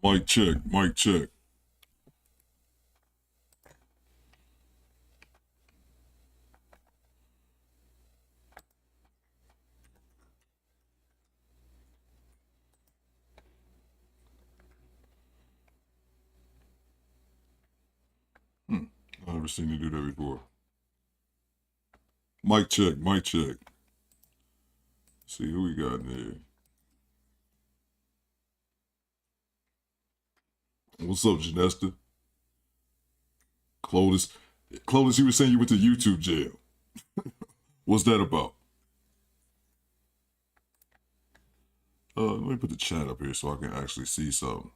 Mic check, mic check. I've never seen you do that before. Mic check, mic check. Let's see who we got in there. What's up, Janesta? Clovis, you were saying you went to YouTube jail. What's that about? Let me put the chat up here so I can actually see something.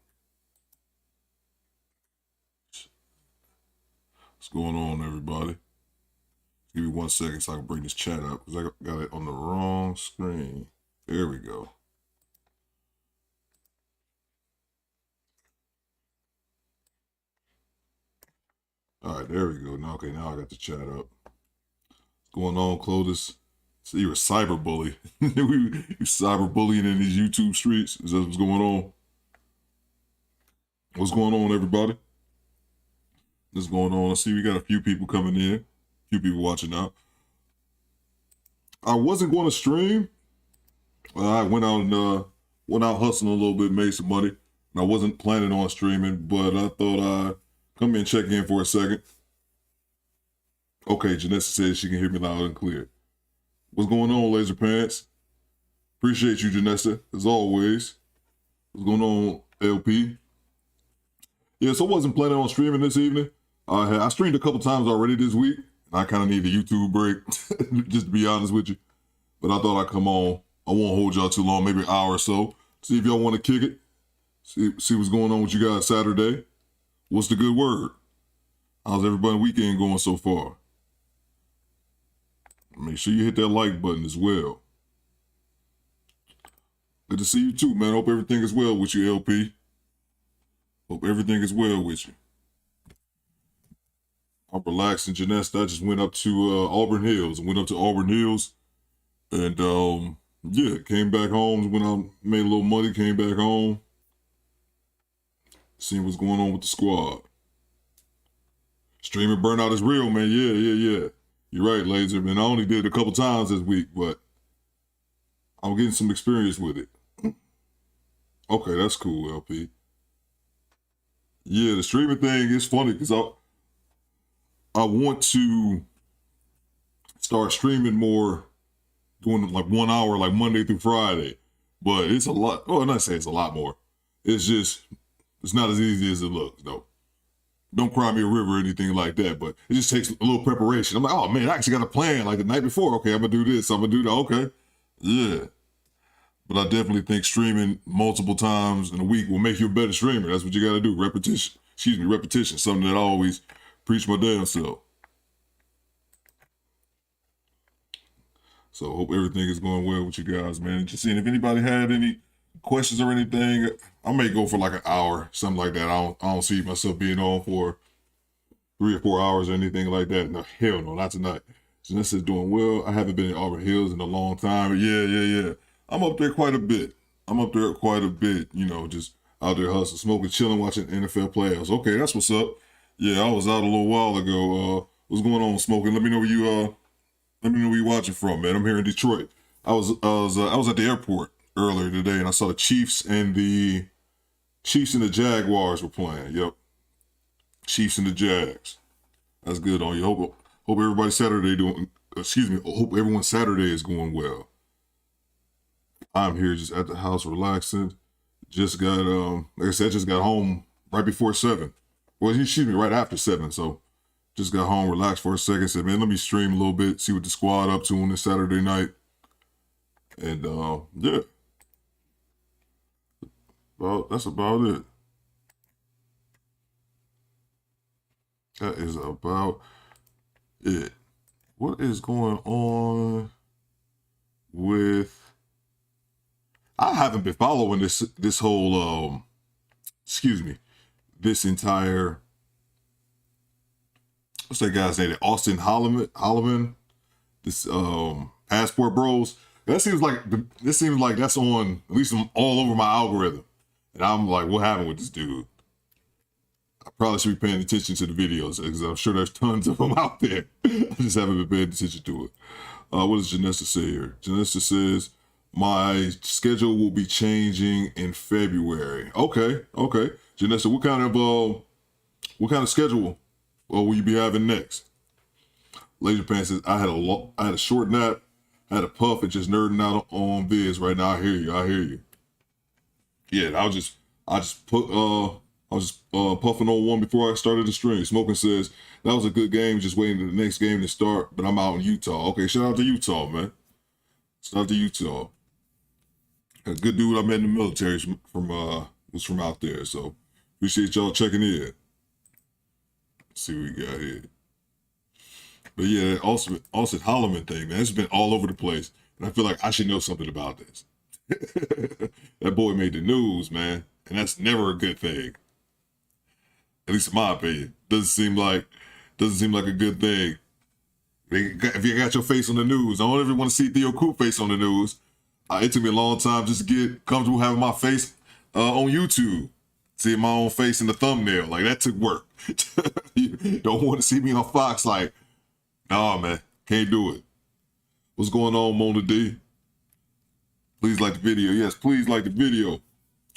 What's going on, everybody? Give me 1 second so I can bring this chat up because I got it on the wrong screen. There we go. All right, there we go. Now, okay, now I got the chat up. What's going on, Clovis? So you're a cyberbully. You cyberbullying in these YouTube streets? Is that what's going on? What's going on, everybody? What's going on? I see we got a few people coming in. A few people watching out. I wasn't going to stream. I went out hustling a little bit, made some money. And I wasn't planning on streaming, but I thought I'd come in and check in for a second. Okay, Janessa says she can hear me loud and clear. What's going on, Laser Pants? Appreciate you, Janessa, as always. What's going on, LP? Yeah, so I wasn't planning on streaming this evening. I streamed a couple times already this week. I kind of need a YouTube break, just to be honest with you. But I thought I'd come on. I won't hold y'all too long, maybe an hour or so. See if y'all want to kick it. See what's going on with you guys Saturday. What's the good word? How's everybody's weekend going so far? Make sure you hit that like button as well. Good to see you too, man. Hope everything is well with you, LP. Hope everything is well with you. I'm relaxing, Janessa. I just went up to Auburn Hills. And yeah, came back home. Went out, made a little money, came back home. Seeing what's going on with the squad. Streaming burnout is real, man. Yeah. You're right, Laser. Man, I only did it a couple times this week, but I'm getting some experience with it. Okay, that's cool, LP. Yeah, the streaming thing is funny because I want to start streaming more, doing like 1 hour, like Monday through Friday. But it's a lot. Well, not say it's a lot more. It's just, it's not as easy as it looks, though. Don't cry me a river or anything like that, but it just takes a little preparation. I'm like, oh man, I actually got a plan like the night before. Okay, I'm gonna do this, I'm gonna do that. Okay, yeah. But I definitely think streaming multiple times in a week will make you a better streamer. That's what you gotta do. Repetition. Something that I always preach my damn self. So hope everything is going well with you guys, man. Just seeing if anybody had any questions or anything. I may go for like an hour, something like that. I don't see myself being on for 3 or 4 hours or anything like that. No, hell no, not tonight. So this is doing well. I haven't been in Auburn Hills in a long time. But yeah. I'm up there quite a bit. You know, just out there hustling, smoking, chilling, watching NFL playoffs. Okay, that's what's up. Yeah, I was out a little while ago. What's going on, smoking? Let me know where you watching from, man. I'm here in Detroit. I was at the airport earlier today, and I saw the Chiefs and the Jaguars were playing. Yep, Chiefs and the Jags. That's good on you. Hope everybody's Saturday hope everyone's Saturday is going well. I'm here just at the house relaxing. Just got like I said, just got home right before 7. Well, right after 7. So just got home, relaxed for a second. Said, man, let me stream a little bit, see what the squad up to on this Saturday night. And yeah. Well, that's about it. That is about it. What is going on with... I haven't been following this whole this entire, what's that guy's name? Austin Holloman, this Passport Bros. This seems like that's on, at least all over my algorithm. And I'm like, what happened with this dude? I probably should be paying attention to the videos because I'm sure there's tons of them out there. I just haven't been paying attention to it. What does Janessa say here? Janessa says, my schedule will be changing in February. Okay. Janessa, what kind of schedule will you be having next? Laser Pan says, I had a short nap, had a puff, and just nerding out on vids right now. I hear you. Yeah, I was just puffing on one before I started the stream. Smoking says, that was a good game, just waiting for the next game to start, but I'm out in Utah. Okay, shout out to Utah, man. Shout out to Utah. A good dude I met in the military was from out there, so appreciate y'all checking in. Let's see what we got here. But yeah, that Austin Holloman thing, man, it's been all over the place, and I feel like I should know something about this. That boy made the news, man, and that's never a good thing. At least in my opinion, doesn't seem like a good thing. If you got your face on the news, I don't ever want to see Theo Coop face on the news. It took me a long time just to get comfortable having my face on YouTube. Seeing my own face in the thumbnail, like that took work. You don't want to see me on Fox, like, nah, man, can't do it. What's going on, Mona D? Please like the video. Yes, please like the video.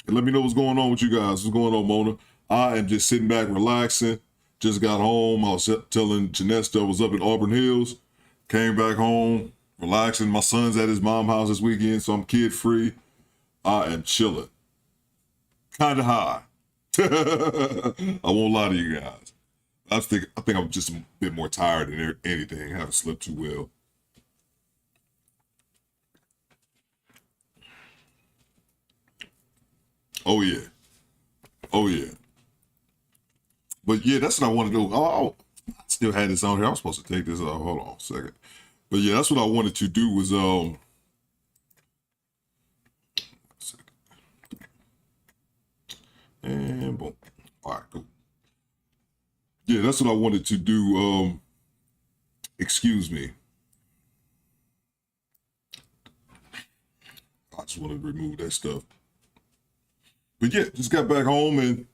And let me know what's going on with you guys. What's going on, Mona? I am just sitting back, relaxing. Just got home. I was telling Janesta I was up in Auburn Hills. Came back home, relaxing. My son's at his mom's house this weekend, so I'm kid-free. I am chilling. Kind of high. I won't lie to you guys. I think I'm just a bit more tired than anything. I haven't slept too well. Oh yeah. But yeah, that's what I want to do. Oh, I still had this on here. I was supposed to take this off. Hold on a second. But yeah, that's what I wanted to do was and boom. All right, cool. Yeah, that's what I wanted to do. Excuse me. I just wanted to remove that stuff. But yeah, just got back home and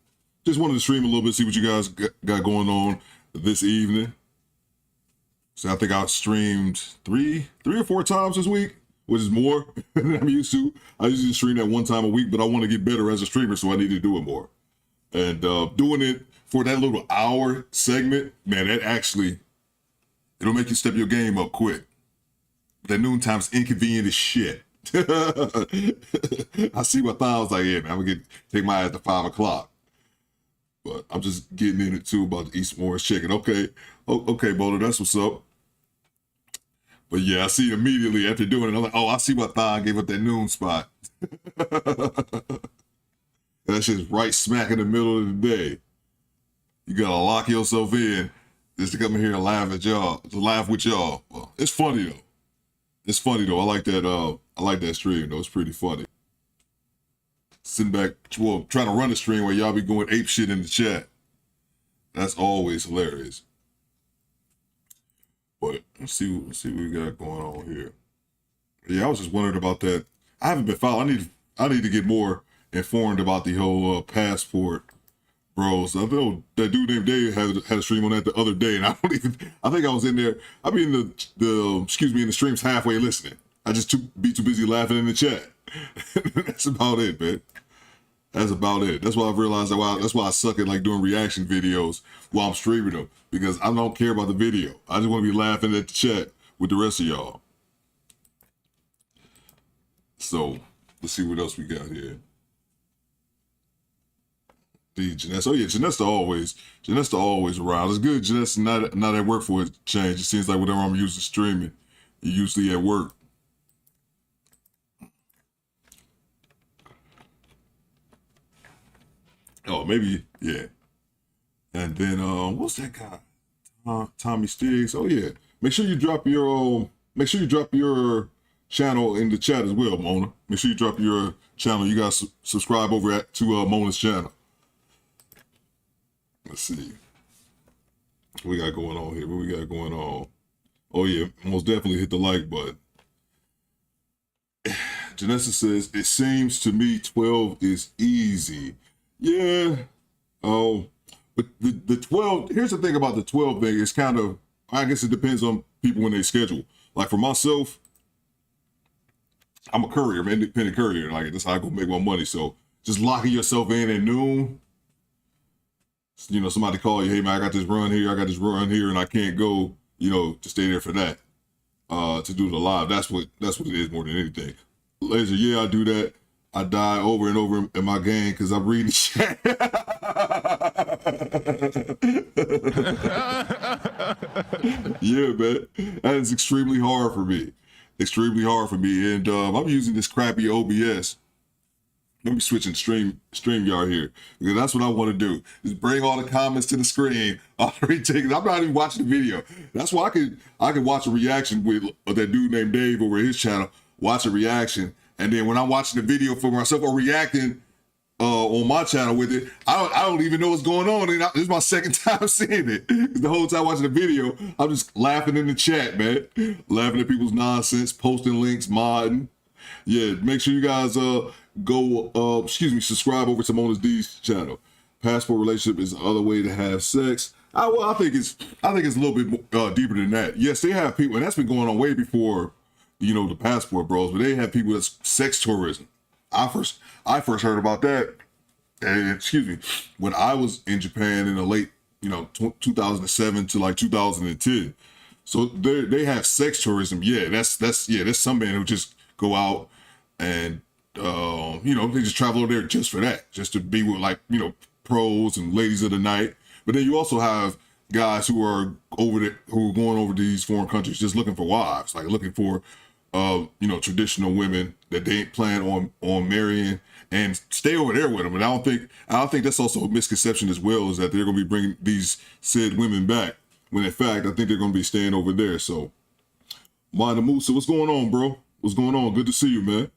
just wanted to stream a little bit, see what you guys got going on this evening. So I think I streamed three or four times this week, which is more than I'm used to. I usually stream that one time a week, but I want to get better as a streamer, so I need to do it more. And doing it for that little hour segment, man, that actually, it'll make you step your game up quick. That noontime's inconvenient as shit. I see my thumbs like, yeah, man, I'm gonna take my ass to 5 o'clock. But I'm just getting in it too about the East Morris chicken. Okay, Boulder, that's what's up. But yeah, I see immediately after doing it, I'm like, oh, I see why Thon gave up that noon spot. That's just right smack in the middle of the day. You gotta lock yourself in just to come in here and laugh at y'all, to laugh with y'all. Well, it's funny though. It's funny though. I like that stream though. It's pretty funny. Sitting back, well, trying to run the stream while y'all be going ape shit in the chat. That's always hilarious. But let's see what we got going on here. Yeah, I was just wondering about that. I haven't been following. I need to get more informed about the whole passport, bros. I know that dude named Dave had a stream on that the other day, and I think I was in there. I be in the streams halfway listening. I just be too busy laughing in the chat. That's about it, man. That's about it. That's why I've realized that's why I suck at like doing reaction videos while I'm streaming them, because I don't care about the video. I just want to be laughing at the chat with the rest of y'all. So let's see what else we got here. Janessa. Oh yeah, Janessa always around. It's good. Janessa not at work for a change. It seems like whenever I'm usually streaming, you're usually at work. Oh, maybe, yeah. And then what's that guy? Tommy Stiggs. Oh yeah. Make sure you drop your channel in the chat as well, Mona. Make sure you drop your channel. You guys subscribe over to Mona's channel. Let's see. What we got going on here? What we got going on? Oh yeah, most definitely hit the like button. Janessa says, it seems to me 12 is easy. Yeah. Oh, but the 12, here's the thing about the 12 thing. It's kind of, I guess it depends on people when they schedule. Like for myself, I'm a courier, I'm an independent courier. Like that's how I go make my money. So just locking yourself in at noon, you know, somebody call you, hey man, I got this run here, and I can't go, you know, to stay there for that. To do the live. That's what it is more than anything. Laser, yeah, I do that. I die over and over in my game because I'm reading chat. Yeah, man. That is extremely hard for me. Extremely hard for me. And I'm using this crappy OBS. Let me switch in StreamYard here, because that's what I want to do. Is bring all the comments to the screen. I'm not even watching the video. That's why I can watch a reaction with that dude named Dave over his channel. Watch a reaction, and then when I'm watching the video for myself or reacting on my channel with it, I don't even know what's going on. And this is my second time seeing it. The whole time watching the video, I'm just laughing in the chat, man, laughing at people's nonsense, posting links, modding. Yeah, make sure you guys subscribe over to Mona's D's channel. Passport relationship is the other way to have sex. I think it's a little bit deeper than that. Yes, they have people, and that's been going on way before, you know, the passport bros. But they have people that's sex tourism. I first heard about that, and when I was in Japan in the late, 2007 to like 2010. So they have sex tourism. Yeah, that's some men who just go out and they just travel over there just for that, just to be with pros and ladies of the night. But then you also have guys who are going over to these foreign countries just looking for wives, like looking for traditional women that they ain't plan on marrying and stay over there with them. And I don't think that's also a misconception as well, is that they're going to be bringing these said women back, when in fact I think they're going to be staying over there. So Mind the Musa, what's going on, bro? What's going on? Good to see you, man.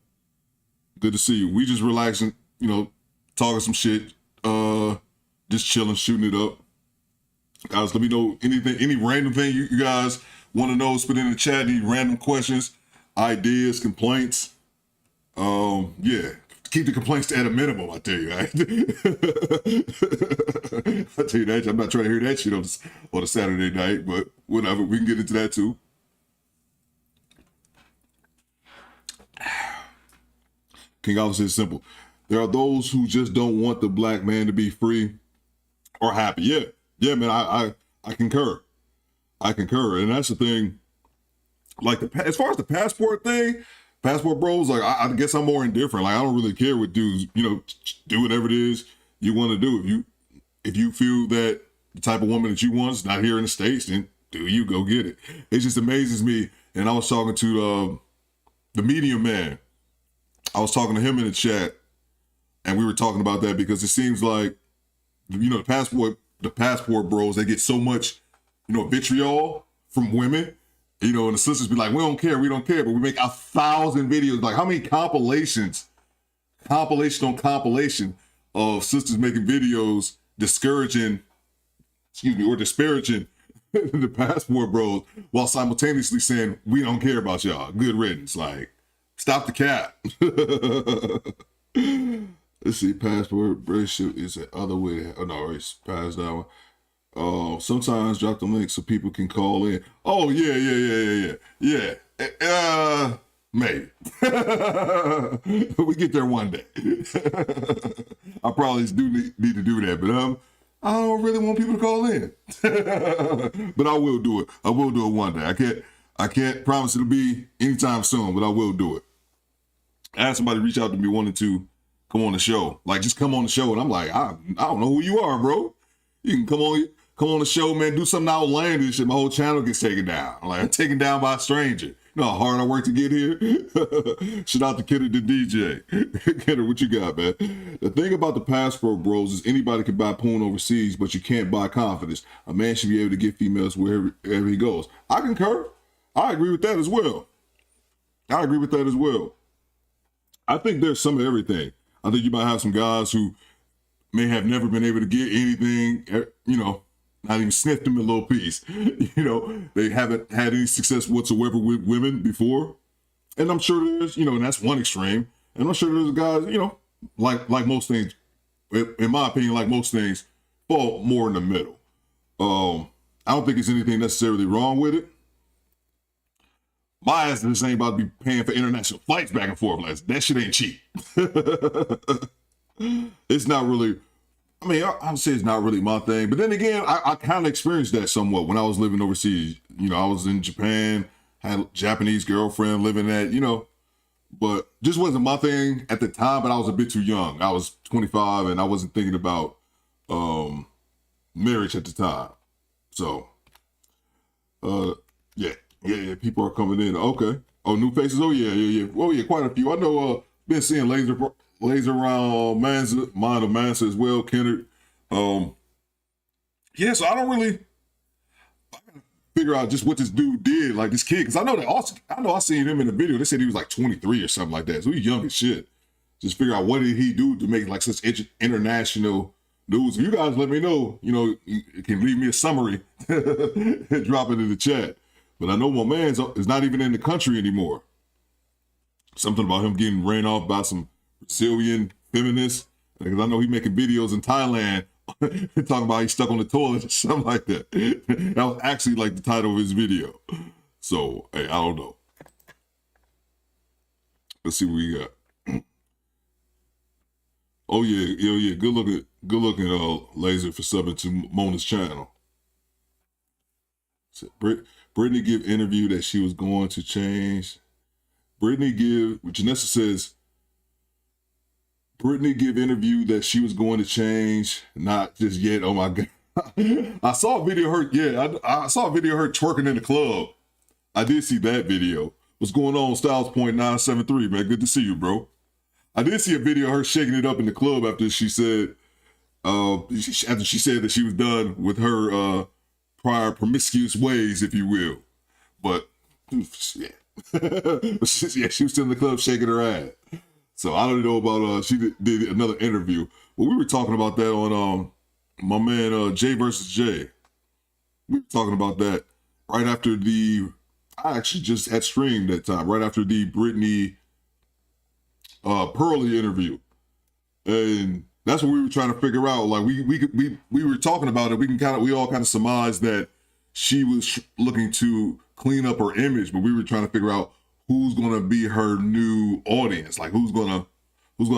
Good to see you. We just relaxing, talking some shit, just chilling, shooting it up. Guys, let me know any random thing you guys want to know. Put in the chat, any random questions, ideas, complaints. Yeah, keep the complaints at a minimum, I tell you. Right? I tell you that, I'm not trying to hear that shit on a Saturday night, but whatever, we can get into that too. King Alvin says simple. There are those who just don't want the black man to be free or happy. Yeah, man, I concur. I concur. And that's the thing. Like as far as the passport thing, passport bros, like I guess I'm more indifferent. Like I don't really care what dudes, do whatever it is you want to do. If you feel that the type of woman that you want is not here in the States, then do you go get it. It just amazes me. And I was talking to the medium man. I was talking to him in the chat, and we were talking about that because it seems like, the passport bros, they get so much, vitriol from women, and the sisters be like, we don't care, but we make 1,000 videos. Like how many compilation on compilation of sisters making videos disparaging the passport bros while simultaneously saying, we don't care about y'all. Good riddance. Like, stop the cap. Let's see, passport relationship is the other way. Oh no, it's past that one. Sometimes drop the link so people can call in. Oh yeah. Maybe. We get there one day. I probably do need to do that, but I don't really want people to call in. But I will do it. I will do it one day. I can't promise it'll be anytime soon, but I will do it. I had somebody reach out to me wanting to come on the show. Like, just come on the show. And I'm like, I don't know who you are, bro. You can come on the show, man, do something outlandish, and my whole channel gets taken down. Like, I'm taken down by a stranger. You know how hard I work to get here? Shout out to Kidder the DJ. Kidder, what you got, man? The thing about the passport bros is anybody can buy porn overseas, but you can't buy confidence. A man should be able to get females wherever he goes. I concur. I agree with that as well. I think there's some of everything. I think you might have some guys who may have never been able to get anything, not even sniffed them a little piece. They haven't had any success whatsoever with women before. And I'm sure there's, and that's one extreme. And I'm sure there's guys, like most things, in my opinion, like most things, fall more in the middle. I don't think there's anything necessarily wrong with it. My ass just ain't about to be paying for international flights back and forth. Like, that shit ain't cheap. It's not really, I would say it's not really my thing. But then again, I kind of experienced that somewhat when I was living overseas. I was in Japan, had a Japanese girlfriend living at, but just wasn't my thing at the time, but I was a bit too young. I was 25 and I wasn't thinking about marriage at the time. So, yeah, people are coming in. Okay. Oh, new faces. Oh, yeah. Oh, yeah, quite a few. I know, been seeing laser around Mansa as well, Kennard. Yeah, so I don't really figure out just what this dude did, like this kid, because I know I seen him in the video. They said he was like 23 or something like that, so he's young as shit. Just figure out what did he do to make like such international news. You guys let me know. You can leave me a summary, and drop it in the chat. But I know my man is not even in the country anymore. Something about him getting ran off by some Brazilian feminists, because I know he making videos in Thailand talking about he's stuck on the toilet or something like that. That was actually like the title of his video. So, hey, I don't know. Let's see what we got. Oh yeah. Good looking laser for subbing to Mona's channel. So, Brittany give interview that she was going to change. Janessa says, Brittany give interview that she was going to change, not just yet. Oh my God. I saw a video of her, I saw a video of her twerking in the club. I did see that video. What's going on, Styles.973, man? Good to see you, bro. I did see a video of her shaking it up in the club after she said, that she was done with her prior promiscuous ways, if you will. But, yeah. Yeah, she was still in the club shaking her ass. So I don't know about she did another interview. But we were talking about that on my man Jay versus Jay. We were talking about that right after I actually just had streamed that time, right after the Brittany Pearly interview. And that's what we were trying to figure out. Like we were talking about it. We all kind of surmised that she was looking to clean up her image, but we were trying to figure out who's gonna be her new audience, like who's gonna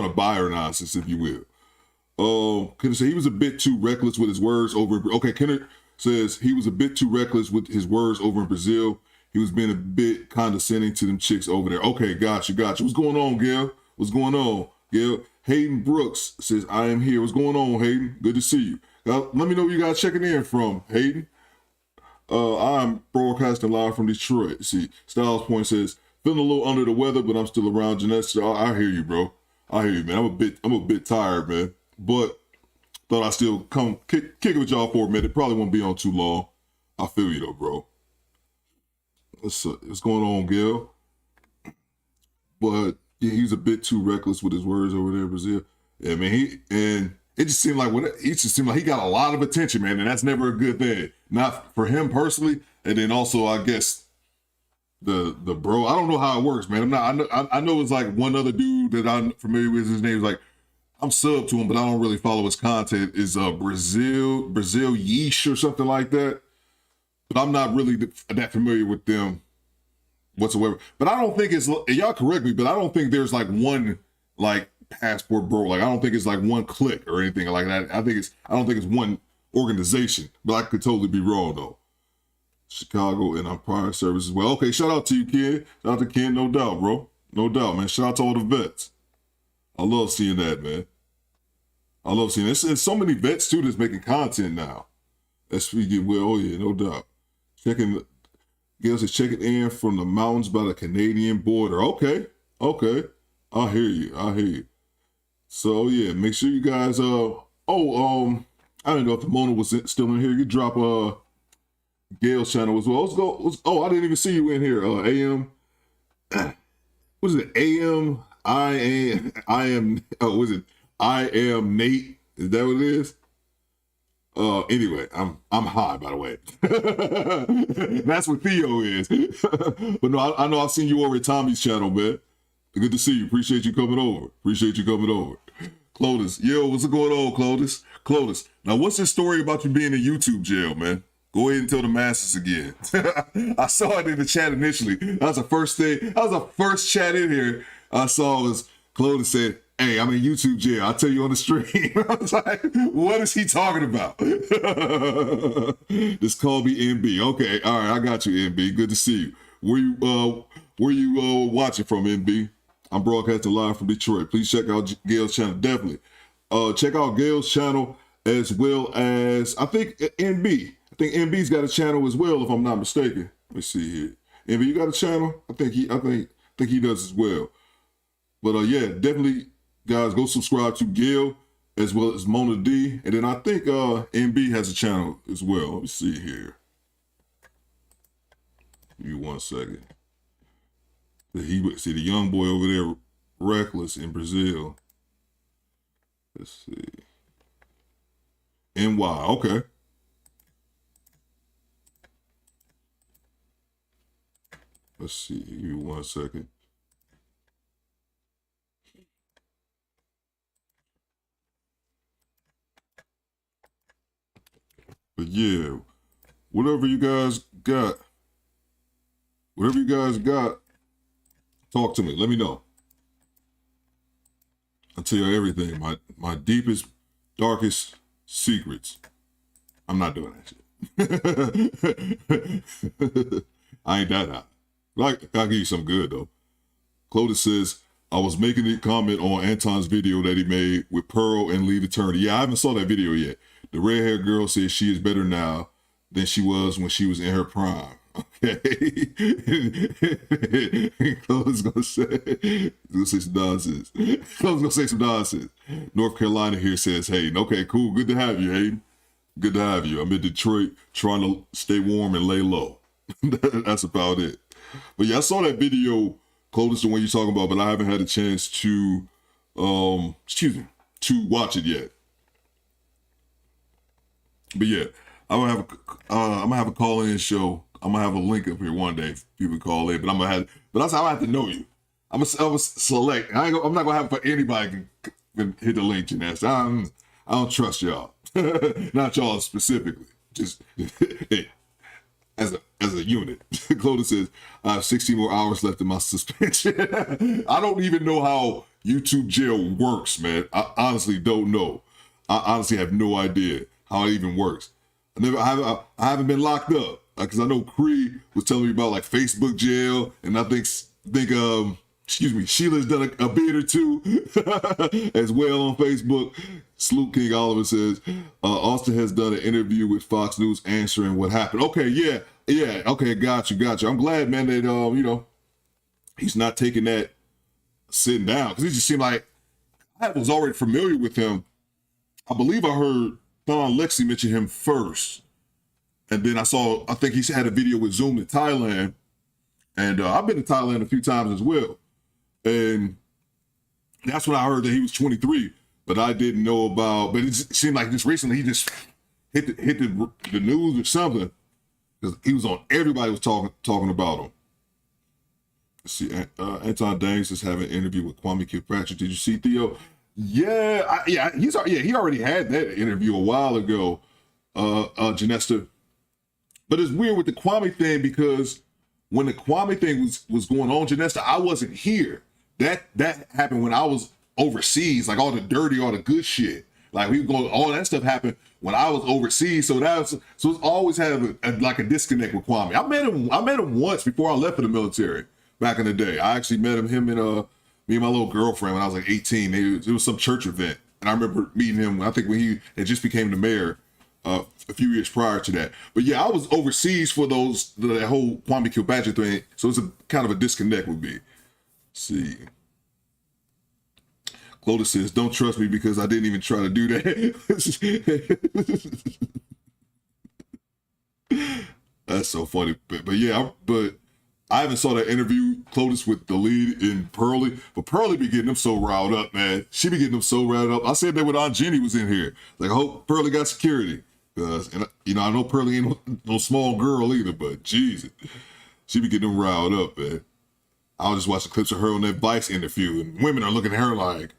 buy her nonsense, if you will. Kenneth said he was a bit too reckless with his words over. Okay, Kenneth says he was a bit too reckless with his words over in Brazil. He was being a bit condescending to them chicks over there. Okay, gotcha. What's going on, Gail? What's going on, Gail? Hayden Brooks says, I am here. What's going on, Hayden? Good to see you. Now, let me know where you guys checking in from, Hayden. I'm broadcasting live from Detroit. See, Styles Point says, feeling a little under the weather, but I'm still around. Jeanette, so I hear you, bro. I hear you, man. I'm a bit tired, man. But thought I'd still come kick it with y'all for a minute. Probably won't be on too long. I feel you though, bro. What's going on, Gil? But yeah, he was a bit too reckless with his words over there in Brazil. Yeah, man. It just seemed like he got a lot of attention, man, and that's never a good thing. Not for him personally, and then also I guess the bro. I don't know how it works, man. I know it's like one other dude that I'm familiar with. His name is like, I'm sub to him, but I don't really follow his content. Is Brazil Yeesh or something like that. But I'm not really that familiar with them whatsoever. But I don't think it's, y'all correct me, but I don't think there's like one like passport bro. Like I don't think it's like one clique or anything like that. I don't think it's one organization. But I could totally be wrong though. Chicago and our prior services. Well, okay, shout out to you, Ken. Shout out to Ken, no doubt, bro. No doubt, man. Shout out to all the vets. I love seeing that, man. I love seeing it. There's so many vets too that's making content now. That's we get well. Oh yeah, no doubt. Gail says checking in from the mountains by the Canadian border. Okay. I hear you. So yeah, make sure you guys. I don't know if Mona was still in here. You drop Gail's channel as well. Let's go. I didn't even see you in here. AM. What is it? AM. I am. Was it? I am Nate. Is that what it is? Anyway, I'm high, by the way. That's what Theo is. But no, I know I've seen you over at Tommy's channel, man. Good to see you. Appreciate you coming over. Clovis, yo, what's going on, Clovis? Now what's this story about you being in YouTube jail, man? Go ahead and tell the masses again. I saw it in the chat initially. That was the first thing. That was the first chat in here I saw was Clovis said, "Hey, I'm in YouTube jail. I'll tell you on the stream." I was like, what is he talking about? Just call me MB. Okay, all right, I got you, MB. Good to see you. Where you watching from, MB? I'm broadcasting live from Detroit. Please check out Gail's channel. Definitely. Check out Gail's channel as well as I think MB. I think MB's got a channel as well, if I'm not mistaken. Let's see here. MB, you got a channel? I think he does as well. But yeah, definitely, guys, go subscribe to Gail as well as Mona D. And then I think MB has a channel as well. Let me see here. Give me 1 second. See the young boy over there, Reckless in Brazil. Let's see. NY, okay. Let's see. Give me 1 second. But yeah, whatever you guys got, talk to me. Let me know. I'll tell you everything. My deepest, darkest secrets. I'm not doing that shit. I ain't that high. Like, I'll give you some good though. Clovis says, I was making a comment on Anton's video that he made with Pearl and Lead Attorney. Yeah, I haven't saw that video yet. The red-haired girl says she is better now than she was when she was in her prime. Okay. Clovis gonna say some nonsense. Clovis gonna say some nonsense. North Carolina here says, hey, okay, cool. Good to have you, Hayden. Good to have you. I'm in Detroit trying to stay warm and lay low. That's about it. But yeah, I saw that video, Clovis, the one you're talking about, but I haven't had a chance to, to watch it yet. But yeah, I'm gonna have a call-in show. I'm gonna have a link up here one day for people to call in. But I'm gonna have, but that's how I have to know you. I'm gonna select. I'm not gonna have it for anybody can hit the link, Janessa. I don't trust y'all. Not y'all specifically. Just as a unit. Clovis says, I have 16 more hours left in my suspension. I don't even know how YouTube jail works, man. I honestly don't know. I honestly have no idea how it even works. I haven't been locked up because I know Cree was telling me about like Facebook jail, and I think Sheila's done a bid or two as well on Facebook. Sloop King Oliver says, Austin has done an interview with Fox News answering what happened. Okay, yeah, okay, got you. I'm glad, man, that, he's not taking that sitting down, because it just seemed like I was already familiar with him. I believe I heard Thon Lexi mention him first, and then I think he's had a video with Zoom in Thailand, and I've been to Thailand a few times as well. And that's when I heard that he was 23, but I didn't know about, but it seemed like just recently he just hit the news or something, because he was on, everybody was talking about him. Let's see, Anton Danes is having an interview with Kwame Kilpatrick. Did you see Theo? Yeah, he already had that interview a while ago, Janessa. But it's weird with the Kwame thing, because when the Kwame thing was going on, Janessa, I wasn't here. That happened when I was overseas, like all the dirty, all the good shit. Like all that stuff happened when I was overseas. So it's always had a disconnect with Kwame. I met him once before I left for the military back in the day. I actually met him and me and my little girlfriend when I was like 18. It was some church event, and I remember meeting him. I think when he had just became the mayor a few years prior to that. But yeah, I was overseas for that whole Kwame Kilpatrick thing. So it's a kind of a disconnect with me. See, Clovis says, don't trust me because I didn't even try to do that. That's so funny. But yeah, but I haven't saw that interview, Clovis, with the lead in Pearly, but Pearly be getting them so riled up, man. She be getting them so riled up. I said that when Aunt Jenny was in here. Like, I hope Pearly got security. Cause, and I know Pearlie ain't no small girl either, but Jesus, she be getting them riled up, man. I was just watching clips of her on that Vice interview, and women are looking at her like,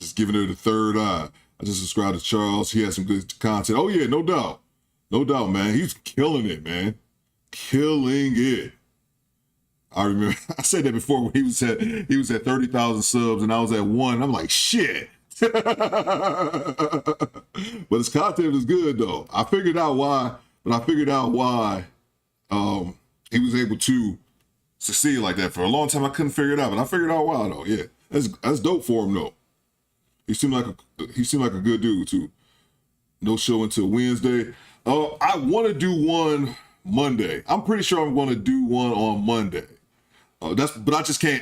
just giving her the third eye. I just subscribed to Charles. He has some good content. Oh yeah, no doubt. No doubt, man. He's killing it, man. Killing it. I remember I said that before when he was at 30,000 subs and I was at 1. I'm like, shit. But his content is good though. I figured out why he was able to succeed like that. For a long time I couldn't figure it out, but I figured out why though. Yeah. That's dope for him though. He seemed like a good dude too. No show until Wednesday. I want to do one Monday. I'm pretty sure I'm going to do one on Monday. But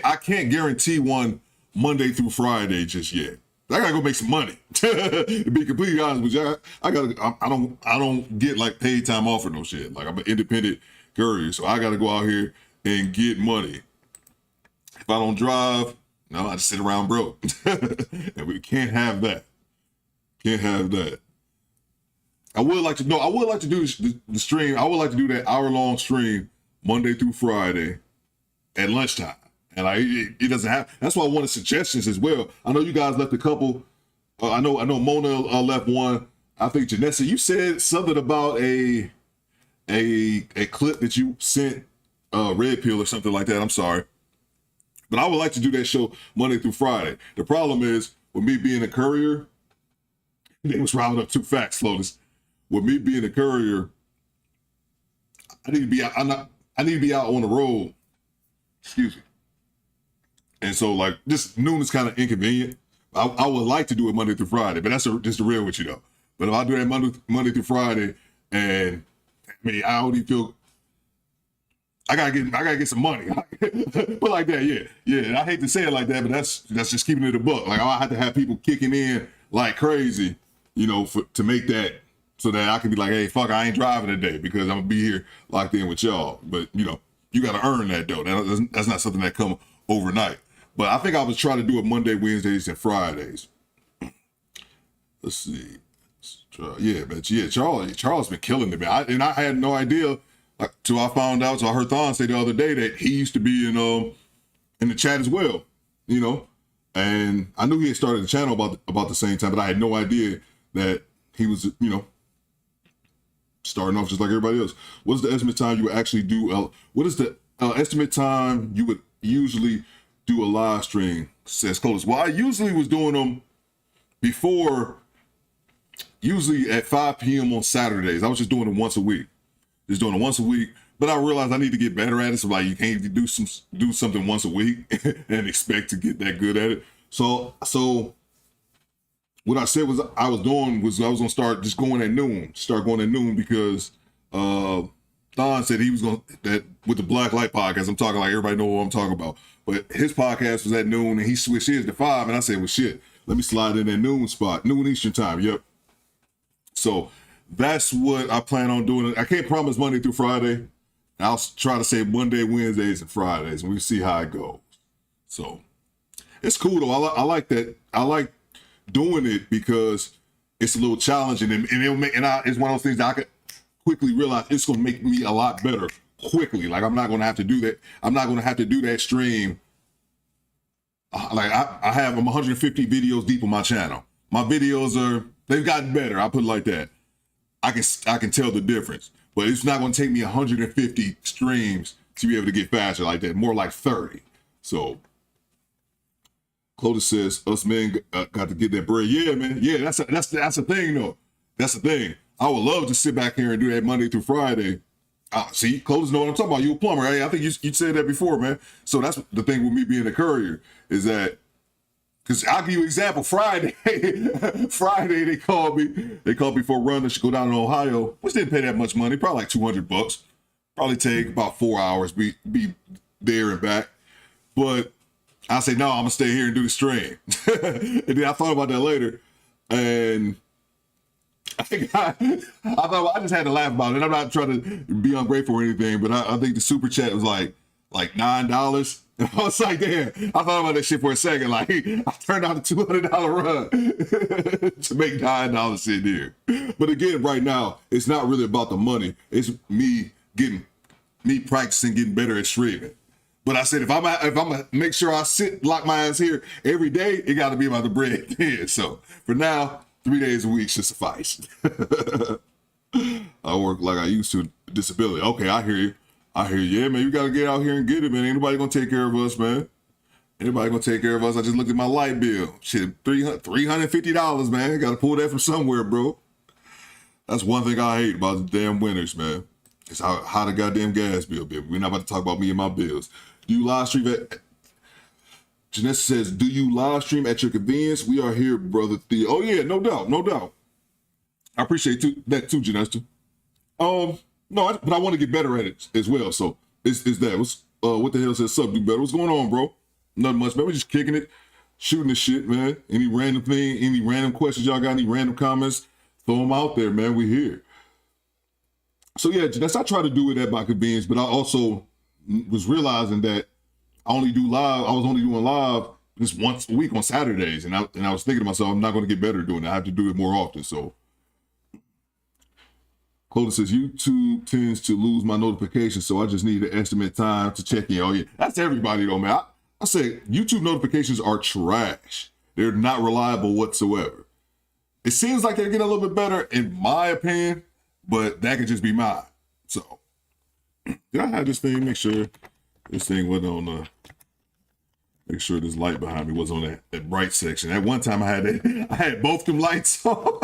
I can't guarantee one Monday through Friday just yet. I gotta go make some money. To be completely honest with you, I don't get like paid time off or no shit. Like I'm an independent courier, so I gotta go out here and get money. If I don't drive, no, I just sit around broke. And we can't have that. Can't have that. I would like to do the stream. I would like to do that hour-long stream Monday through Friday at lunchtime. And it doesn't have. That's why I wanted suggestions as well. I know you guys left a couple. I know Mona left one. I think Janessa, you said something about a clip that you sent Red Pill or something like that. I'm sorry. But I would like to do that show Monday through Friday. The problem is with me being a courier, they was rounding up too fast, Lotus. With me being a courier, I need to be out. I need to be out on the road. Excuse me. And so, like, this noon is kind of inconvenient. I would like to do it Monday through Friday, but that's just the real with you though. But if I do that Monday through Friday, and I mean, I already feel I gotta get some money. But like that, yeah. And I hate to say it like that, but that's just keeping it a buck. Like I have to have people kicking in like crazy, to make that. So that I can be like, hey, fuck, I ain't driving today because I'm gonna be here locked in with y'all. But you gotta earn that though. That's not something that come overnight. But I think I was trying to do it Monday, Wednesdays, and Fridays. Let's see. Yeah, man. Yeah, Charles been killing it, man. And I had no idea till I found out. So I heard Thon say the other day that he used to be in the chat as well. And I knew he had started the channel about the same time, but I had no idea that he was, starting off just like everybody else. What is the estimate time you would actually do? What is the estimate time you would usually do a live stream? Says Colas. Well, I usually was doing them before, usually at 5 p.m. on Saturdays. I was just doing it once a week. But I realized I need to get better at it. So like, you can't do something once a week and expect to get that good at it. So what I said was I was gonna start just going at noon. Start going at noon because Thon said he was that with the Black Light podcast. I'm talking like everybody know what I'm talking about. But his podcast was at noon and he switched his to 5. And I said, well, shit, let me slide in that noon spot, noon Eastern time. Yep. So that's what I plan on doing. I can't promise Monday through Friday. I'll try to say Monday, Wednesdays, and Fridays, and we'll see how it goes. So it's cool though. I like that. I like doing it because it's a little challenging, and it's one of those things that I could quickly realize it's going to make me a lot better quickly. Like I'm not going to have to do that. I'm not going to have to do that stream. Like I'm 150 videos deep on my channel. My videos they've gotten better. I put it like that. I can tell the difference, but it's not going to take me 150 streams to be able to get faster like that. More like 30. So Clotis says, us men got to get that bread. Yeah, man. Yeah, that's the thing, though. That's the thing. I would love to sit back here and do that Monday through Friday. See, Clotis know what I'm talking about. You a plumber. Hey, I think you said that before, man. So that's the thing with me being a courier is that, because I'll give you an example. Friday, they called me for a run that should go down in Ohio, which didn't pay that much money, probably like $200. Probably take about 4 hours, be there and back. But I say, no, I'm gonna stay here and do the stream. And then I thought about that later, and I thought I just had to laugh about it. I'm not trying to be ungrateful or anything, but I think the super chat was like, like $9. And I was like, damn, I thought about that shit for a second. Like, I turned out a $200 run to make $9 in there. But again, right now, it's not really about the money. It's me practicing, getting better at streaming. But I said, if I'm gonna make sure I lock my ass here every day, it got to be about the bread. Yeah, so for now, 3 days a week should suffice. I work like I used to. Disability. Okay, I hear you. Yeah, man, you got to get out here and get it, man. Ain't nobody gonna take care of us, man. Anybody gonna take care of us? I just looked at my light bill. Shit, $350, man. Got to pull that from somewhere, bro. That's one thing I hate about the damn winters, man. It's how the goddamn gas bill be. We're not about to talk about me and my bills. Do you live stream at... Janessa says, do you live stream at your convenience? We are here, brother Theo. Oh, yeah, no doubt. I appreciate that too, Janessa. No, but I want to get better at it as well. So it's that. What the hell says sub do better? What's going on, bro? Nothing much, man. We're just kicking it, shooting the shit, man. Any random thing, any random questions y'all got, any random comments, throw them out there, man. We here. So yeah, Janessa, I try to do it at my convenience, but I also was realizing that I was only doing live just once a week on Saturdays. And I was thinking to myself, I'm not going to get better doing it. I have to do it more often. So Clovis says, YouTube tends to lose my notifications, so I just need to estimate time to check in. Oh yeah, that's everybody though, man. I say YouTube notifications are trash. They're not reliable whatsoever. It seems like they're getting a little bit better in my opinion, but that could just be mine. So did I have this thing? Make sure this thing wasn't on make sure this light behind me was on that bright section. At one time I had both them lights on.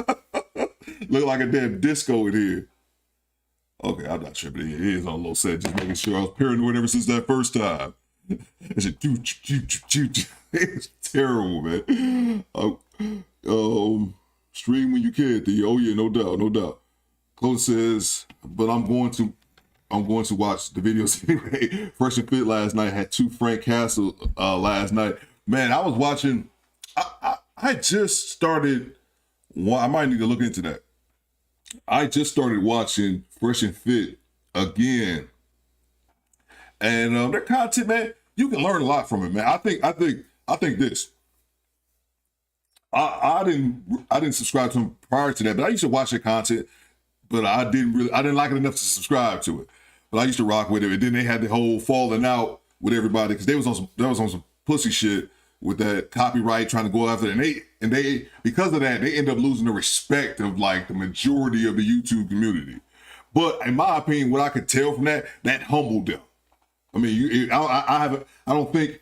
Look like a damn disco in here. Okay, I'm not tripping. It is on low set. Just making sure I was paranoid ever since that first time. It's terrible, man. Stream when you can, Theo. Oh yeah, no doubt. Chloe says, but I'm going to watch the videos anyway. Fresh and Fit last night, had 2 Frank Castle last night. Man, I was watching, I just started, I might need to look into that. I just started watching Fresh and Fit again. And their content, man, you can learn a lot from it, man. I think this. I didn't subscribe to them prior to that, but I used to watch their content, but I didn't like it enough to subscribe to it. But I used to rock with it. And then they had the whole falling out with everybody because they was on some pussy shit with that copyright trying to go after it. And they because of that, they end up losing the respect of like the majority of the YouTube community. But in my opinion, what I could tell from that humbled them. I mean, I don't think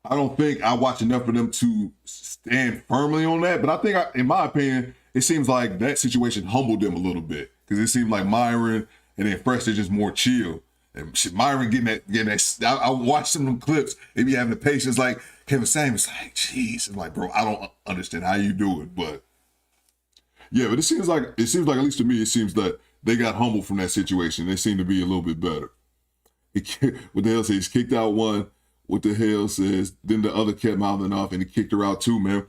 I watch enough of them to stand firmly on that. But I think, in my opinion, it seems like that situation humbled them a little bit because it seemed like Myron and then Fresh, they're just more chill. And shit, Myron getting that. I watched some of them clips. They be having the patience like Kevin Samuels. Like, jeez, I'm like, bro, I don't understand how you do it, but yeah. But it seems like at least to me, it seems that they got humbled from that situation. They seem to be a little bit better. What the hell says he's kicked out one. What the hell says then the other kept mouthing off and he kicked her out too, man.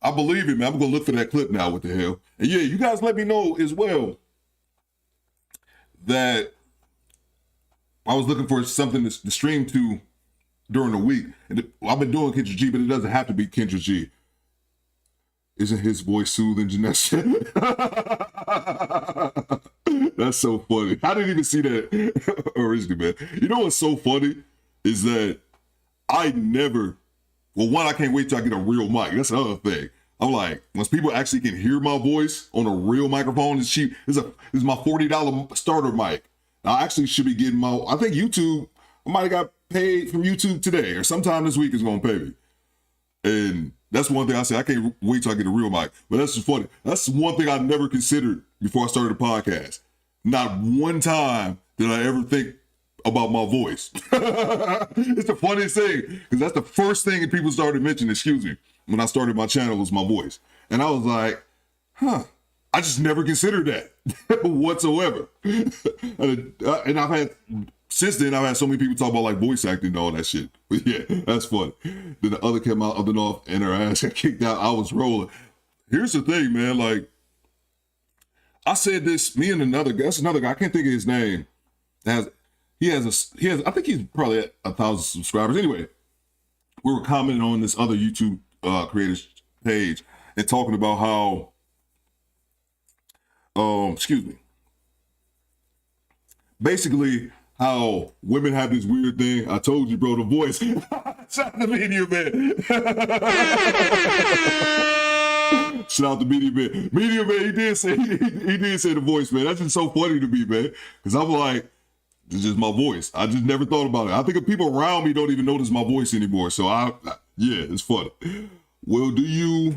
I believe it, man. I'm gonna look for that clip now. What the hell? And yeah, you guys let me know as well that I was looking for something to stream to during the week. And I've been doing Kendra G, but it doesn't have to be Kendra G. Isn't his voice soothing, Janessa? That's so funny. I didn't even see that originally, man. You know what's so funny is that I can't wait till I get a real mic. That's another thing. I'm like, once people actually can hear my voice on a real microphone, it's cheap. This is my $40 starter mic. I actually should be getting I think YouTube, I might have got paid from YouTube today or sometime this week is going to pay me. And that's one thing I say, I can't wait till I get a real mic. But that's just funny. That's one thing I never considered before I started the podcast. Not one time did I ever think about my voice. It's the funniest thing because that's the first thing that people started mentioning, when I started my channel was my voice. And I was like, I just never considered that whatsoever. And since then I've had so many people talk about like voice acting and all that shit. But yeah, that's funny. Then the other came out up and off and her ass got kicked out. I was rolling. Here's the thing, man. Like I said this, me and another guy, that's another guy, I can't think of his name. I think he's probably at 1,000 subscribers. Anyway, we were commenting on this other YouTube creators page and talking about how, basically how women have this weird thing. I told you, bro, the voice. Shout out to Media Man. Shout out to Media Man. Media Man, he did say the voice, man. That's just so funny to me, man. Because I'm like, it's just my voice. I just never thought about it. I think people around me don't even notice my voice anymore. So yeah, it's funny. Well, do you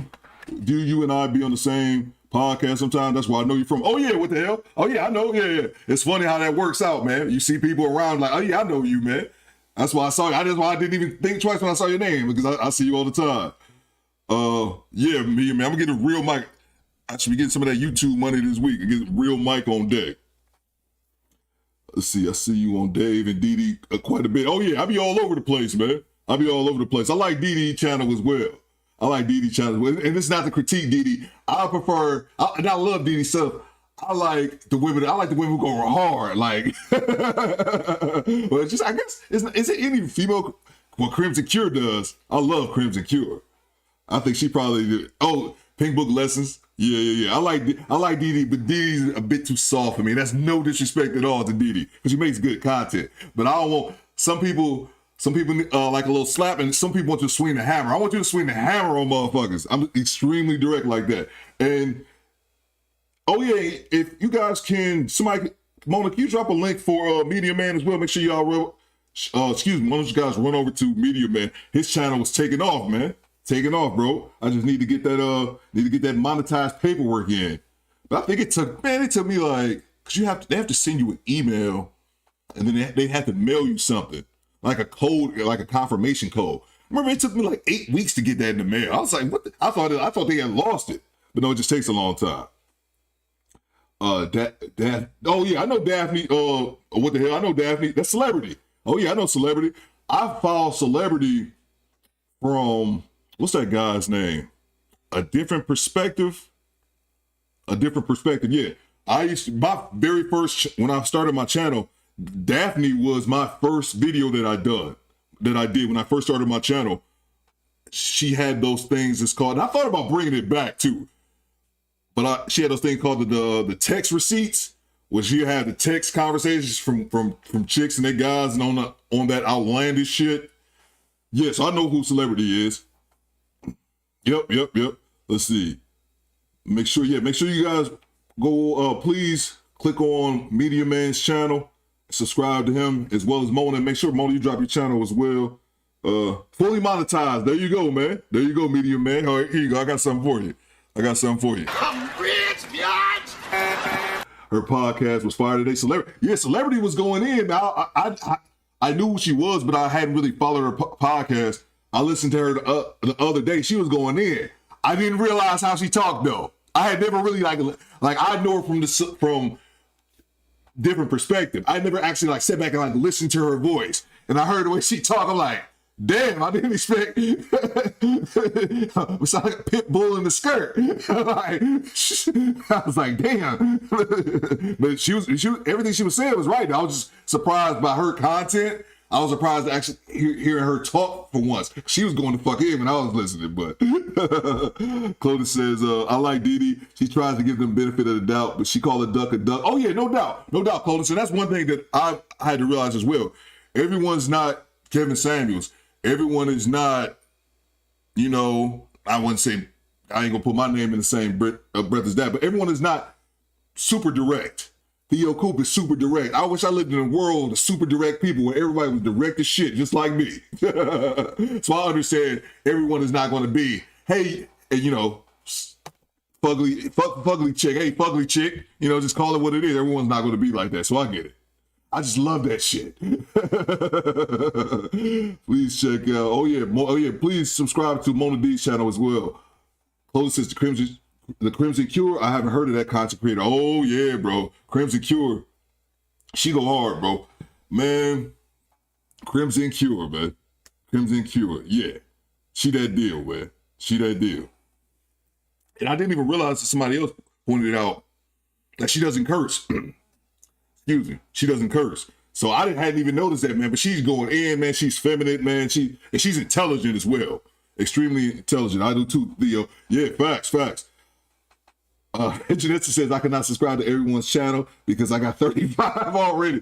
and I be on the same podcast sometimes? That's where I know you from. Oh yeah, what the hell? Oh yeah, I know. Yeah. It's funny how that works out, man. You see people around like, oh yeah, I know you, man. That's why I saw you. That's why I didn't even think twice when I saw your name, because I see you all the time. Yeah, me, man. I'm getting a real mic. I should be getting some of that YouTube money this week and get a real mic on deck. Let's see. I see you on Dave and Didi quite a bit. Oh yeah, I be all over the place, man. I be all over the place. I like Didi channel as well. I like Didi channel as well. And it's not to critique Didi. I love Didi stuff. I like the women who go hard. Like, but it's just, I guess, is it any female? What Crimson Cure does? I love Crimson Cure. I think she probably did. Oh, Pink Book Lessons. Yeah. I like Didi, but Didi's a bit too soft for me. That's no disrespect at all to Didi, because she makes good content. But I don't want some people like a little slap, and some people want you to swing the hammer. I want you to swing the hammer on motherfuckers. I'm extremely direct like that. And oh yeah, if you guys can, Mona, can you drop a link for Media Man as well? Make sure y'all why don't you guys run over to Media Man. His channel was taking off, man. Taking off, bro. I just need to get that monetized paperwork in. But I think it took me like, because they have to send you an email, and then they have to mail you something, like a code, like a confirmation code. Remember, it took me like 8 weeks to get that in the mail. I was like, what? I thought they had lost it, but no, it just takes a long time. Oh yeah, I know Daphne. What the hell? I know Daphne. That's Celebrity. Oh yeah, I know Celebrity. I follow Celebrity from, what's that guy's name? A different perspective. Yeah. My very first, when I started my channel, Daphne was my first video that I did when I first started my channel. She had those things, it's called, and I thought about bringing it back too, but she had those things called the text receipts, where she had the text conversations from chicks and their guys, and on that outlandish shit. Yes, I know who Celebrity is. Yep. Let's see. Make sure you guys go, please click on Media Man's channel, subscribe to him, as well as Mona. Make sure, Mona, you drop your channel as well. Fully monetized. There you go, man. There you go, Media Man. All right, here you go. I got something for you. I'm rich, bitch. Her podcast was fired today. Celebrity was going in. I knew who she was, but I hadn't really followed her podcast. I listened to her the other day. She was going in. I didn't realize how she talked though. I had never really like I know her from different perspective. I never actually like sat back and like listened to her voice. And I heard the way she talked. I'm like, damn, I didn't expect. It sounded like a pit bull in the skirt. I was like, damn. But she was everything she was saying was right. I was just surprised by her content. I was surprised to actually hearing her talk for once. She was going to fuck in when I was listening, but Clovis says, I like Didi. She tries to give them benefit of the doubt, but she called a duck a duck. Oh yeah, no doubt, Clovis. And that's one thing that I had to realize as well. Everyone's not Kevin Samuels. Everyone is not, I wouldn't say, I ain't gonna put my name in the same breath as that, but everyone is not super direct. Theo Coop is super direct. I wish I lived in a world of super direct people where everybody was direct as shit, just like me. So I understand everyone is not going to be, hey, fugly chick. Hey, fugly chick. Just call it what it is. Everyone's not going to be like that. So I get it. I just love that shit. Please check out. Please subscribe to Mona D's channel as well. Closest to the Crimson Cure. I haven't heard of that content creator. Oh yeah, bro. Crimson Cure. She go hard, bro. Man. Crimson Cure, man. Crimson Cure. Yeah. She that deal, man. She that deal. And I didn't even realize that somebody else pointed it out that she doesn't curse. Excuse me. She doesn't curse. So I hadn't even noticed that, man. But she's going in, man. She's feminine, man. She's intelligent as well. Extremely intelligent. I do too, Theo. Yeah, facts. Janessa says, I cannot subscribe to everyone's channel because I got 35 already.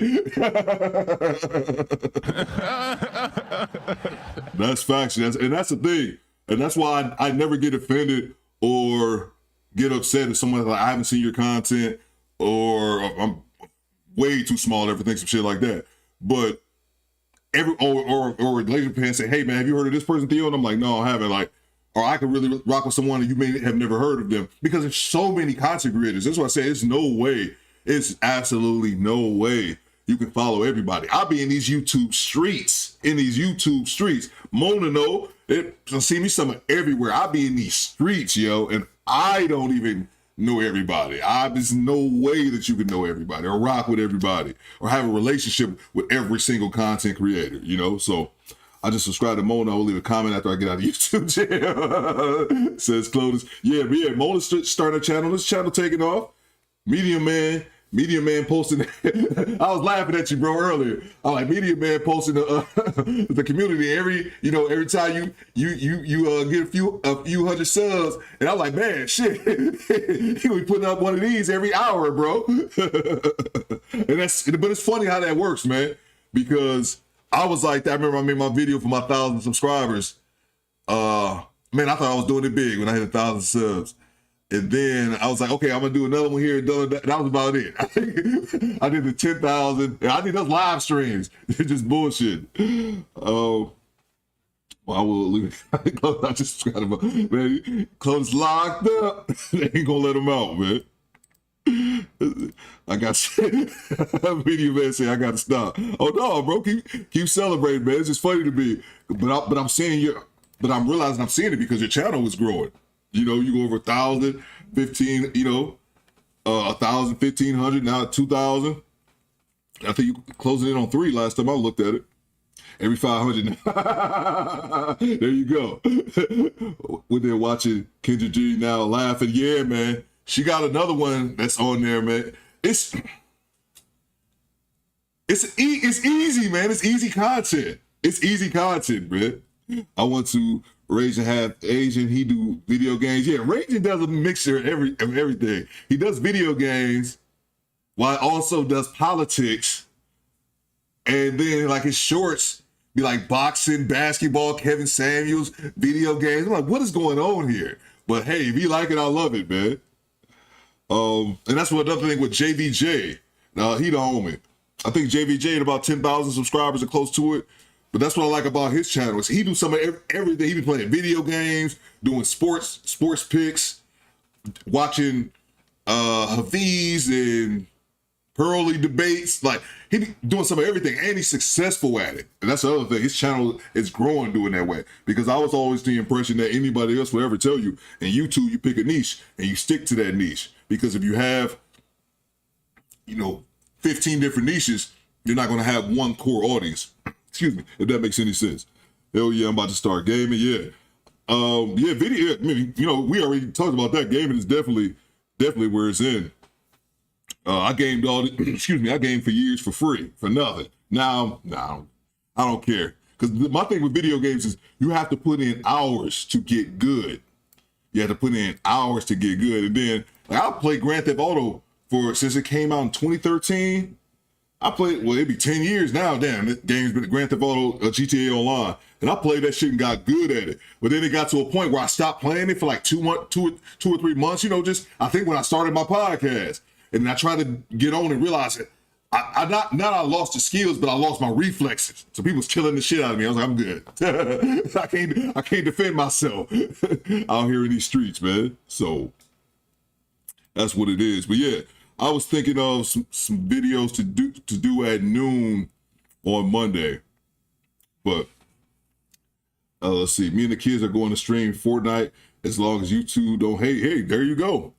That's facts. And that's the thing. And that's why I never get offended or get upset if someone's like, I haven't seen your content, or I'm way too small to ever think some shit like that. But or later pan say, hey man, have you heard of this person, Theo? And I'm like, no, I haven't. Like, or I could really rock with someone and you may have never heard of them, because there's so many content creators. That's why I say it's absolutely no way you can follow everybody. I'll be in these YouTube streets, Mona know, see me somewhere everywhere. I'll be in these streets, yo, and I don't even know everybody. There's no way that you can know everybody or rock with everybody or have a relationship with every single content creator, you know? So I just subscribe to Mona. I'll leave a comment after I get out of YouTube jail. Says Clovis. Yeah, Mona's starting a channel. This channel taking off. Media Man posting. I was laughing at you, bro, earlier. I'm like, Media Man posting the community every time you get a few hundred subs, and I'm like, man, shit, he be putting up one of these every hour, bro. But it's funny how that works, man, because I was like that. I remember I made my video for my 1,000 subscribers. Man, I thought I was doing it big when I hit 1,000 subs. And then I was like, okay, I'm gonna do another one here. That was about it. I did the 10,000. I did those live streams. It's just bullshit. Well, I will leave it. I just subscribed to him. Man, Close locked up. They ain't gonna let him out, man. I got Video Man say I gotta stop. Oh no, bro, keep celebrating, man. It's just funny to me. But I'm seeing but I'm realizing I'm seeing it because your channel is growing. You know, you go over 1,000, 15, 1,000, 1,500, now 2,000. I think you closing in on 3 last time I looked at it. Every 500. There you go. We're there watching Kendra G now laughing. Yeah, man. She got another one that's on there, man. It's easy, man. It's easy content. It's easy content, man. I want to Raging half Asian. He do video games. Yeah, Raging does a mixture of everything. He does video games while also does politics. And then like his shorts be like boxing, basketball, Kevin Samuels, video games. I'm like, what is going on here? But hey, if you like it, I love it, man. And that's what another thing with JVJ. Now he the homie. I think JVJ at about 10,000 subscribers or close to it. But that's what I like about his channel is he do some of everything. He be playing video games, doing sports picks, watching Hafiz and Pearly debates. Like he be doing some of everything, and he's successful at it. And that's the other thing. His channel is growing doing that way. Because I was always the impression that anybody else would ever tell you, in YouTube, you pick a niche and you stick to that niche. Because if you have, 15 different niches, you're not going to have one core audience. Excuse me, if that makes any sense. Hell yeah, I'm about to start gaming. Yeah. Video. I mean, we already talked about that. Gaming is definitely where it's in. I gamed I gamed for years for free, for nothing. Now, I don't care. Because my thing with video games is you have to put in hours to get good. You have to put in hours to get good. And then I played Grand Theft Auto since it came out in 2013. I played, it'd be 10 years now. Damn, this game's been Grand Theft Auto, GTA Online. And I played that shit and got good at it. But then it got to a point where I stopped playing it for like 2 or 3 months. I think when I started my podcast. And I tried to get on and realize that I lost the skills, but I lost my reflexes. So people was killing the shit out of me. I was like, I'm good. I can't defend myself out here in these streets, man. So that's what it is. But yeah. I was thinking of some videos to do at noon on Monday, but let's see. Me and the kids are going to stream Fortnite as long as you two don't hate. Hey, there you go.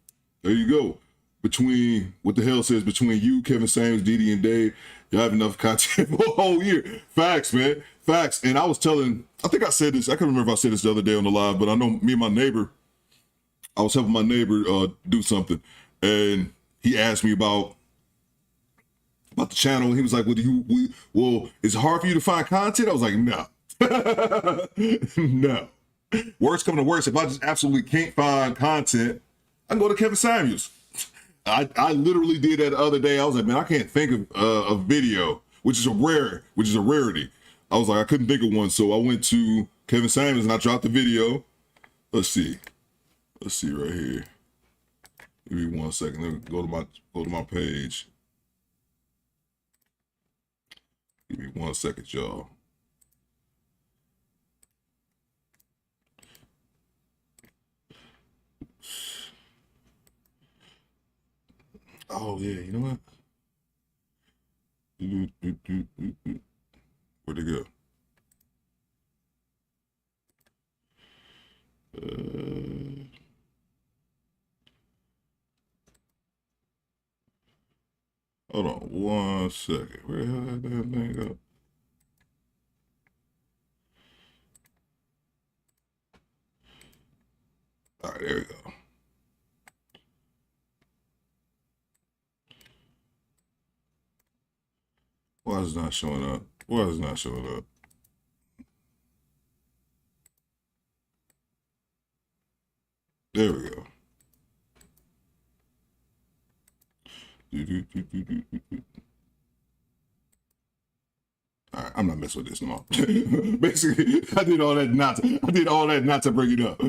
Between you, Kevin Samuels, Didi, and Dave, you have enough content for a whole year. Facts, man. Facts. And I think I said this. I can't remember if I said this the other day on the live, but I know me and my neighbor. I was helping my neighbor do something, and he asked me about about the channel. He was like, well, is it hard for you to find content? I was like, no. No. Worst come to worst, if I just absolutely can't find content, I can go to Kevin Samuels. I literally did that the other day. I was like, man, I can't think of a video, which is a rarity. I was like, I couldn't think of one. So I went to Kevin Samuels and I dropped the video. Let's see right here. Give me 1 second. Let me go to my page. Give me 1 second, y'all. Oh yeah, you know what? Where'd it go? Hold on 1 second. Where the hell did that thing go? All right, there we go. Why is it not showing up? Why is it not showing up? There we go. All right, I'm not messing with this no more. Basically, I did all that not to bring it up.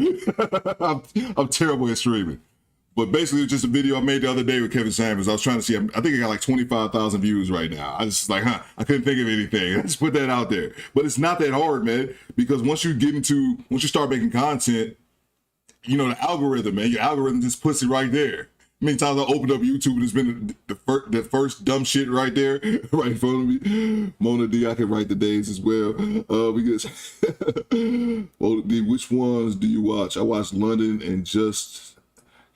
I'm terrible at streaming. But basically, it's just a video I made the other day with Kevin Samuels. I was trying to see, I think it got like 25,000 views right now. I just like, I couldn't think of anything. I just put that out there. But it's not that hard, man, because once you start making content, you know, the algorithm, man, your algorithm just puts it right there. Many times I opened up YouTube and it's been the first dumb shit right there, right in front of me. Mona D, I can write the days as well. Because Mona D, which ones do you watch? I watched London and just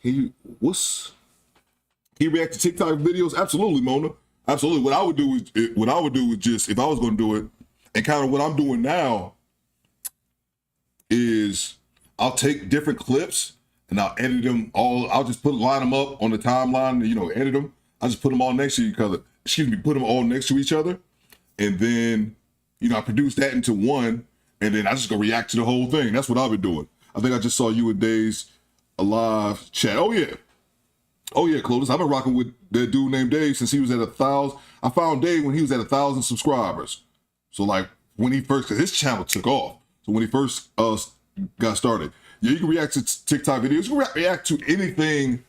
he react to TikTok videos? Absolutely, Mona. Absolutely. What I would do is just, if I was gonna do it, and kind of what I'm doing now is I'll take different clips and I'll edit them all. I'll just line them up on the timeline, you know, edit them. I just put them all next to each other. Put them all next to each other. And then, you know, I produce that into one, and then I just go react to the whole thing. That's what I've been doing. I think I just saw you and Dave's live chat. Oh yeah, Clovis. I've been rocking with that dude named Dave since he was at 1,000. I found Dave when he was at 1,000 subscribers. So like when he first, cause his channel took off. So when he first got started, yeah, you can react to TikTok videos. You can react to anything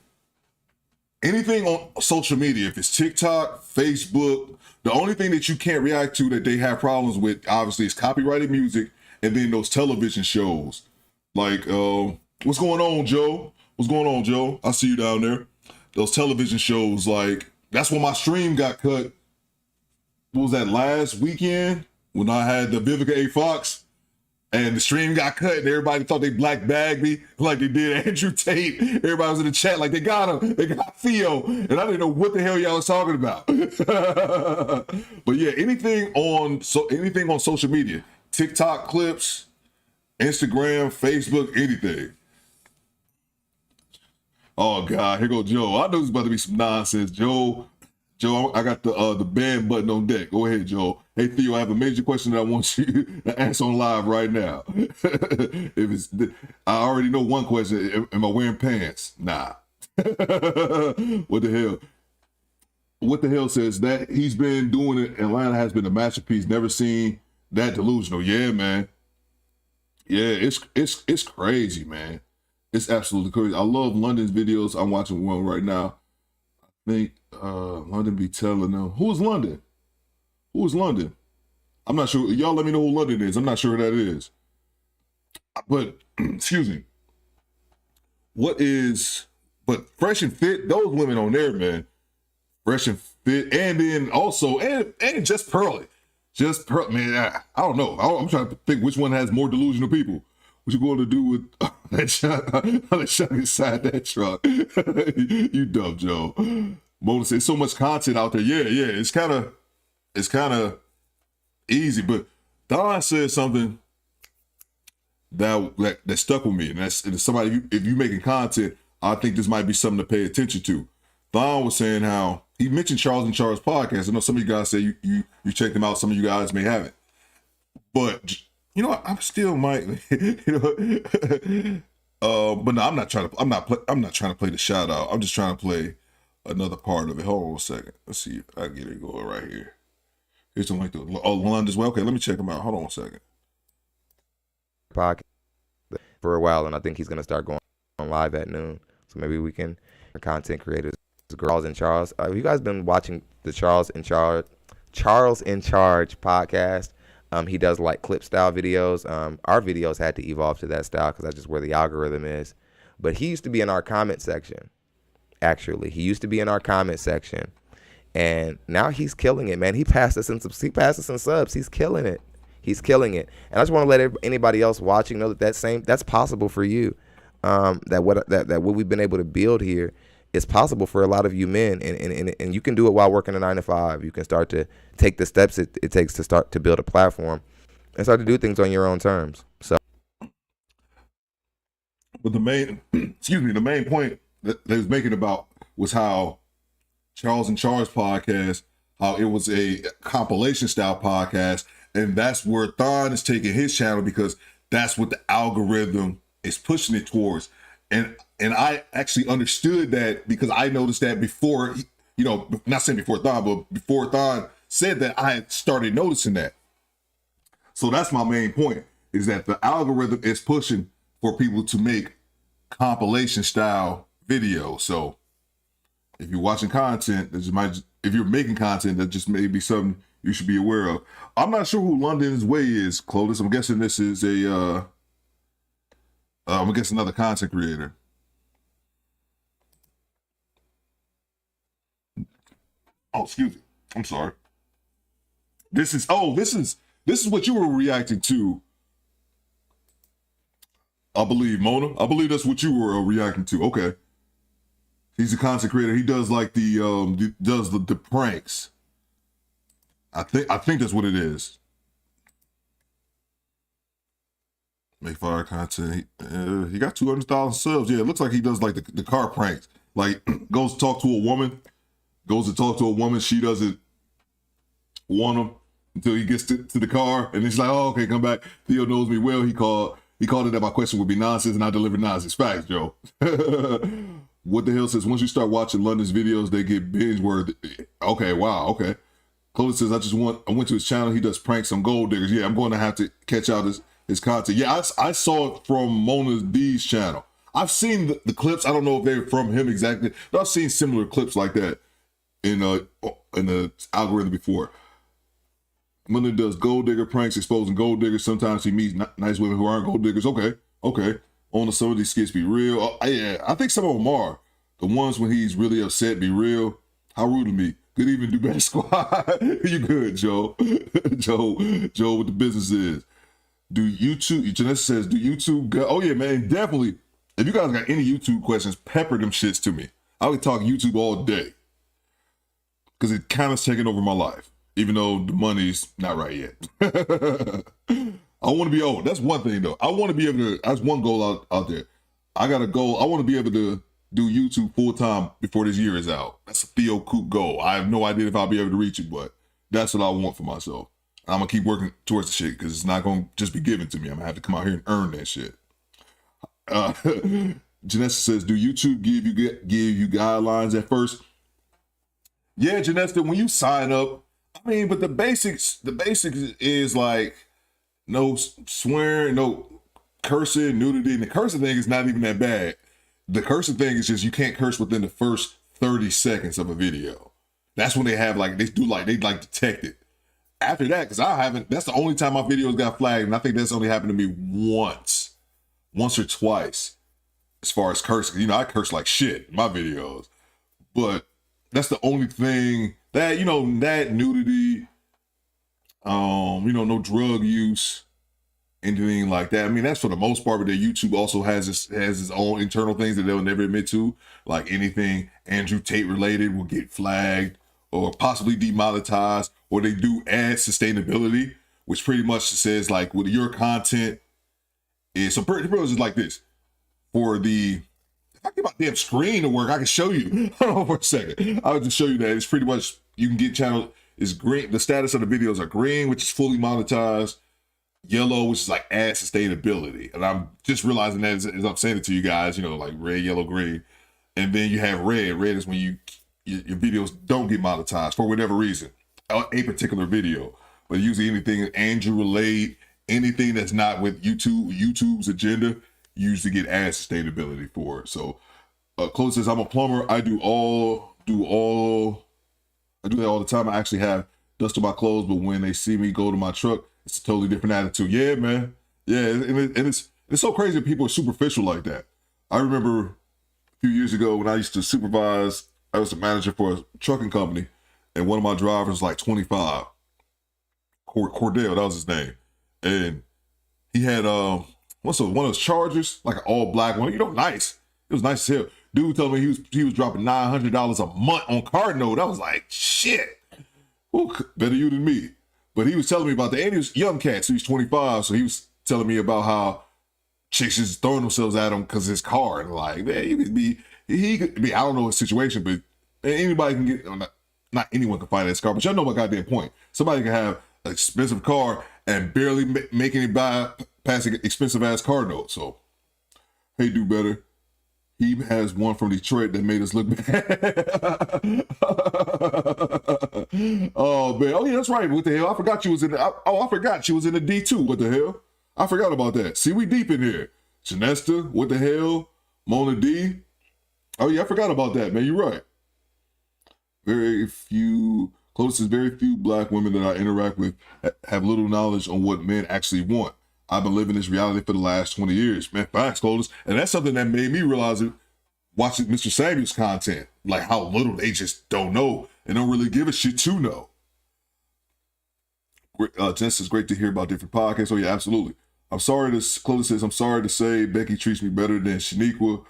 on social media. If it's TikTok, Facebook, the only thing that you can't react to that they have problems with, obviously, is copyrighted music, and then those television shows. Like, what's going on, Joe? What's going on, Joe? I see you down there. Those television shows, like, that's when my stream got cut. What was that, last weekend? When I had the Vivica A. Fox, and the stream got cut, and everybody thought they black bagged me like they did Andrew Tate. Everybody was in the chat like, they got him, they got Theo, and I didn't know what the hell y'all was talking about. But yeah, anything on social media, TikTok clips, Instagram, Facebook, anything. Oh God, here go Joe. I know it's about to be some nonsense. Joe, I got the ban button on deck. Go ahead, Joe. Hey Theo, I have a major question that I want you to answer on live right now. I already know one question. Am I wearing pants? Nah. What the hell? What the hell says that he's been doing it? Atlanta has been a masterpiece. Never seen that delusional. Yeah, man. Yeah, it's crazy, man. It's absolutely crazy. I love London's videos. I'm watching one right now. I think London be telling them. Who's London? Who is London? I'm not sure. Y'all let me know who London is. I'm not sure who that is. But, excuse me. But Fresh and Fit, those women on there, man. Fresh and Fit. And then also, and Just Pearly. Just Pearly, man, I don't know. I'm trying to think which one has more delusional people. What you going to do with that shot inside that truck? You dumb, Joe. Mona says so much content out there. Yeah. It's kind of easy. But Don said something that stuck with me, and that's somebody. If you making content, I think this might be something to pay attention to. Thon was saying how he mentioned Charles and Charles podcast. I know some of you guys say you checked them out. Some of you guys may haven't, but you know I still might. You know, but no, I'm not trying to play the shout out. I'm just trying to play another part of it. Hold on a second. Let's see if I get it going right here. Here's something like the London as well. Okay, let me check him out. Hold on a second. Podcast for a while, and I think he's gonna start going on live at noon. So maybe we can, content creators, Charles in Charge. Have you guys been watching the Charles in Charge podcast? He does like clip style videos. Our videos had to evolve to that style because that's just where the algorithm is. But he used to be in our comment section. Actually, he used to be in our comment section, and now he's killing it, man. He passed us in subs. He's killing it. He's killing it. And I just want to let anybody else watching know that that's possible for you. That what we've been able to build here is possible for a lot of you men, and you can do it while working a 9 to 5. You can start to take the steps it takes to start to build a platform and start to do things on your own terms. So, but the main point that they was making about was how Charles and Charles podcast, how it was a compilation style podcast, and that's where Thon is taking his channel because that's what the algorithm is pushing it towards. And I actually understood that because I noticed that before, you know, not saying before Thon, but before Thon said that, I had started noticing that. So that's my main point, is that the algorithm is pushing for people to make compilation style videos. So if you're watching content, if you're making content, that just may be something you should be aware of. I'm not sure who London's Way is, Clovis. I'm guessing this is I'm guessing another content creator. Oh, excuse me. I'm sorry. This is what you were reacting to. I believe, Mona. I believe that's what you were reacting to. Okay. He's a content creator. He does like the pranks. I think that's what it is. Make fire content. He got 200,000 subs. Yeah, it looks like he does like the car pranks. Like goes to talk to a woman. She doesn't want him until he gets to the car, and then she's like, "Oh, okay, come back." Theo knows me well. He called it that my question would be nonsense, and I delivered nonsense facts, Joe. What the hell says once you start watching London's videos, they get binge worthy. Okay, wow, okay. Clovis says I went to his channel. He does pranks on gold diggers. Yeah, I'm going to have to catch out his content. Yeah, I saw it from Mona D's channel. I've seen the clips. I don't know if they're from him exactly, but I've seen similar clips like that in the algorithm before. Mona does gold digger pranks, exposing gold diggers. Sometimes he meets nice women who aren't gold diggers. Okay. On some of these skits be real. Yeah, I think some of them are. The ones when he's really upset be real. How rude of me. Good evening, DoBetterSquad. You good, Joe? Joe, what the business is. Do YouTube, Janessa says, do YouTube go? Oh yeah, man, definitely. If you guys got any YouTube questions, pepper them shits to me. I would talk YouTube all day. Because it kind of taking over my life. Even though the money's not right yet. I want to be old. That's one thing though. I want to be able to, that's one goal out there. I got a goal. I want to be able to do YouTube full time before this year is out. That's a Theo Coop goal. I have no idea if I'll be able to reach it, but that's what I want for myself. I'm going to keep working towards the shit because it's not going to just be given to me. I'm going to have to come out here and earn that shit. Janessa says, do YouTube give you guidelines at first? Yeah, Janessa, when you sign up, I mean, but the basics is like no swearing, no cursing, nudity. And the cursing thing is not even that bad. The cursing thing is just you can't curse within the first 30 seconds of a video. That's when they detect it. After that, because that's the only time my videos got flagged, and I think that's only happened to me once or twice, as far as cursing. You know, I curse like shit in my videos, but that's the only thing that, that nudity, no drug use, anything like that. I mean, that's for the most part, but that YouTube also has its own internal things that they'll never admit to, like anything Andrew Tate related will get flagged or possibly demonetized, or they do add sustainability, which pretty much says like with your content is, so pretty much is like this. For the, if I give out damn screen to work. I can show you. Hold on for a second. I'll just show you that. It's pretty much, you can get channel, is green. The status of the videos are green, which is fully monetized. Yellow, which is like ad sustainability. And I'm just realizing that as I'm saying it to you guys, you know, like red, yellow, green. And then you have red. Red is when your videos don't get monetized for whatever reason. A particular video. But usually anything Andrew related, anything that's not with YouTube's agenda, usually get ad sustainability for it. So Chloe says, I'm a plumber. I do that all the time. I actually have dust on my clothes, but when they see me go to my truck, it's a totally different attitude. Yeah, man. Yeah, and it's so crazy that people are superficial like that. I remember a few years ago when I used to supervise, I was a manager for a trucking company, and one of my drivers was like 25. Cordell, that was his name. And he had one of those Chargers, like an all black one. You know, nice. It was nice as hell. Dude told me he was dropping $900 a month on card note. I was like, shit. Ooh, better you than me. But he was telling me about that. And he was young cat, so he's 25. So he was telling me about how chicks just throwing themselves at him because his car. And like, man, he could be, I don't know his situation, but anybody can get, not anyone can find that car, but y'all know my goddamn point. Somebody can have an expensive car and barely making it past an expensive ass car note. So, hey, do better. He has one from Detroit that made us look bad. Oh man! Oh yeah, that's right. What the hell? I forgot you was in. I forgot she was in the D2. What the hell? I forgot about that. See, we deep in here. Janesta, what the hell? Mona D. Oh yeah, I forgot about that, man. You're right. Close says, very few black women that I interact with have little knowledge on what men actually want. I've been living this reality for the last 20 years. Man, facts, Clovis. And that's something that made me realize it watching Mr. Samuel's content. Like how little they just don't know and don't really give a shit to know. Jess, it's great to hear about different podcasts. Oh yeah, absolutely. Clovis says, I'm sorry to say Becky treats me better than Shaniqua.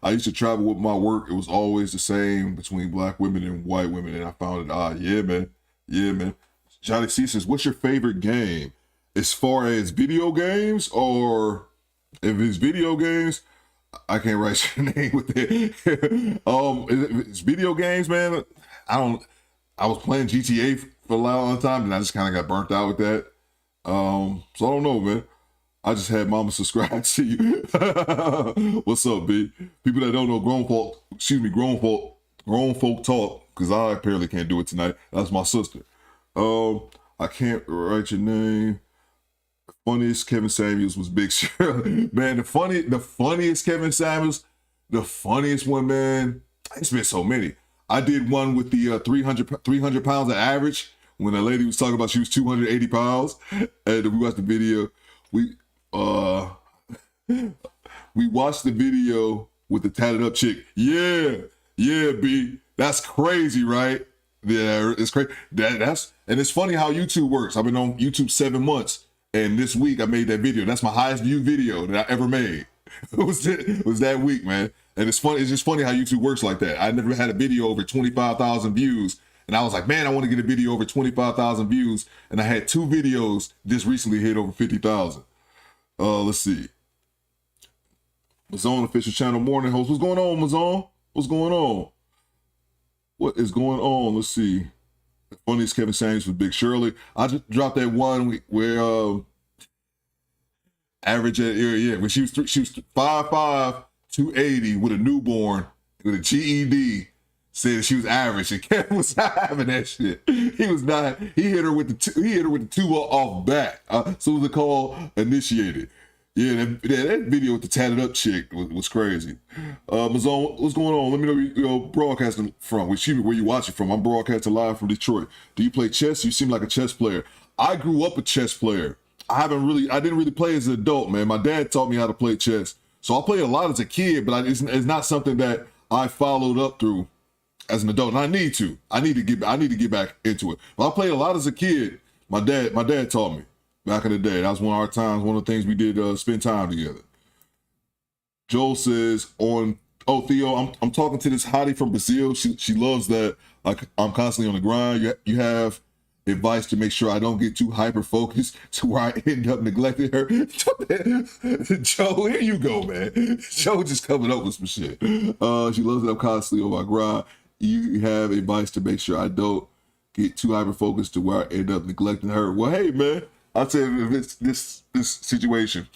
I used to travel with my work. It was always the same between black women and white women. And I found it odd. Yeah, man. Yeah, man. Johnny C says, what's your favorite game? As far as video games, or if it's video games, I can't write your name with it. If it's video games, man. I was playing GTA for a long time, and I just kind of got burnt out with that. So I don't know, man. I just had mama subscribe to you. What's up, B? People that don't know grown folk talk, because I apparently can't do it tonight. That's my sister. I can't write your name. Funniest Kevin Samuels was Big Shirley. Man, the funniest Kevin Samuels, the funniest one, man. It's been so many. I did one with the 300 pounds of average when a lady was talking about she was 280 pounds. And we watched the video. We watched the video with the tatted up chick. Yeah, B. That's crazy, right? Yeah, it's crazy. And it's funny how YouTube works. I've been on YouTube 7 months. And this week I made that video. That's my highest viewed video that I ever made. It was that week, man. And it's funny. It's just funny how YouTube works like that. I never had a video over 25,000 views. And I was like, man, I want to get a video over 25,000 views. And I had 2 videos just recently hit over 50,000. Let's see. Mazone official channel morning host. What's going on, Mazone? What's going on? What is going on? Let's see. The funniest Kevin Samuels with Big Shirley. I just dropped that one where average when she was 5'5", 280 with a newborn with a GED. Said she was average, and Kevin was not having that shit. He was not. He hit her with the two off back. So the call initiated. Yeah, that video with the tatted up chick was crazy. Mazone, what's going on? Let me know where you're broadcasting from. Where you watching from? I'm broadcasting live from Detroit. Do you play chess? You seem like a chess player. I grew up a chess player. I didn't really play as an adult, man. My dad taught me how to play chess. So I played a lot as a kid, but it's not something that I followed up through as an adult. And I need to get back into it. But I played a lot as a kid. My dad taught me. Back in the day, that was one of our times, one of the things we did spend time together. Joel says Theo, I'm talking to this hottie from Brazil. She loves that. Like I'm constantly on the grind. You have advice to make sure I don't get too hyper focused to where I end up neglecting her. Joe, here you go, man. Joe just coming up with some shit. She loves that I'm constantly on my grind. You have advice to make sure I don't get too hyper focused to where I end up neglecting her. Well, hey, man, I'll tell you, if it's this situation,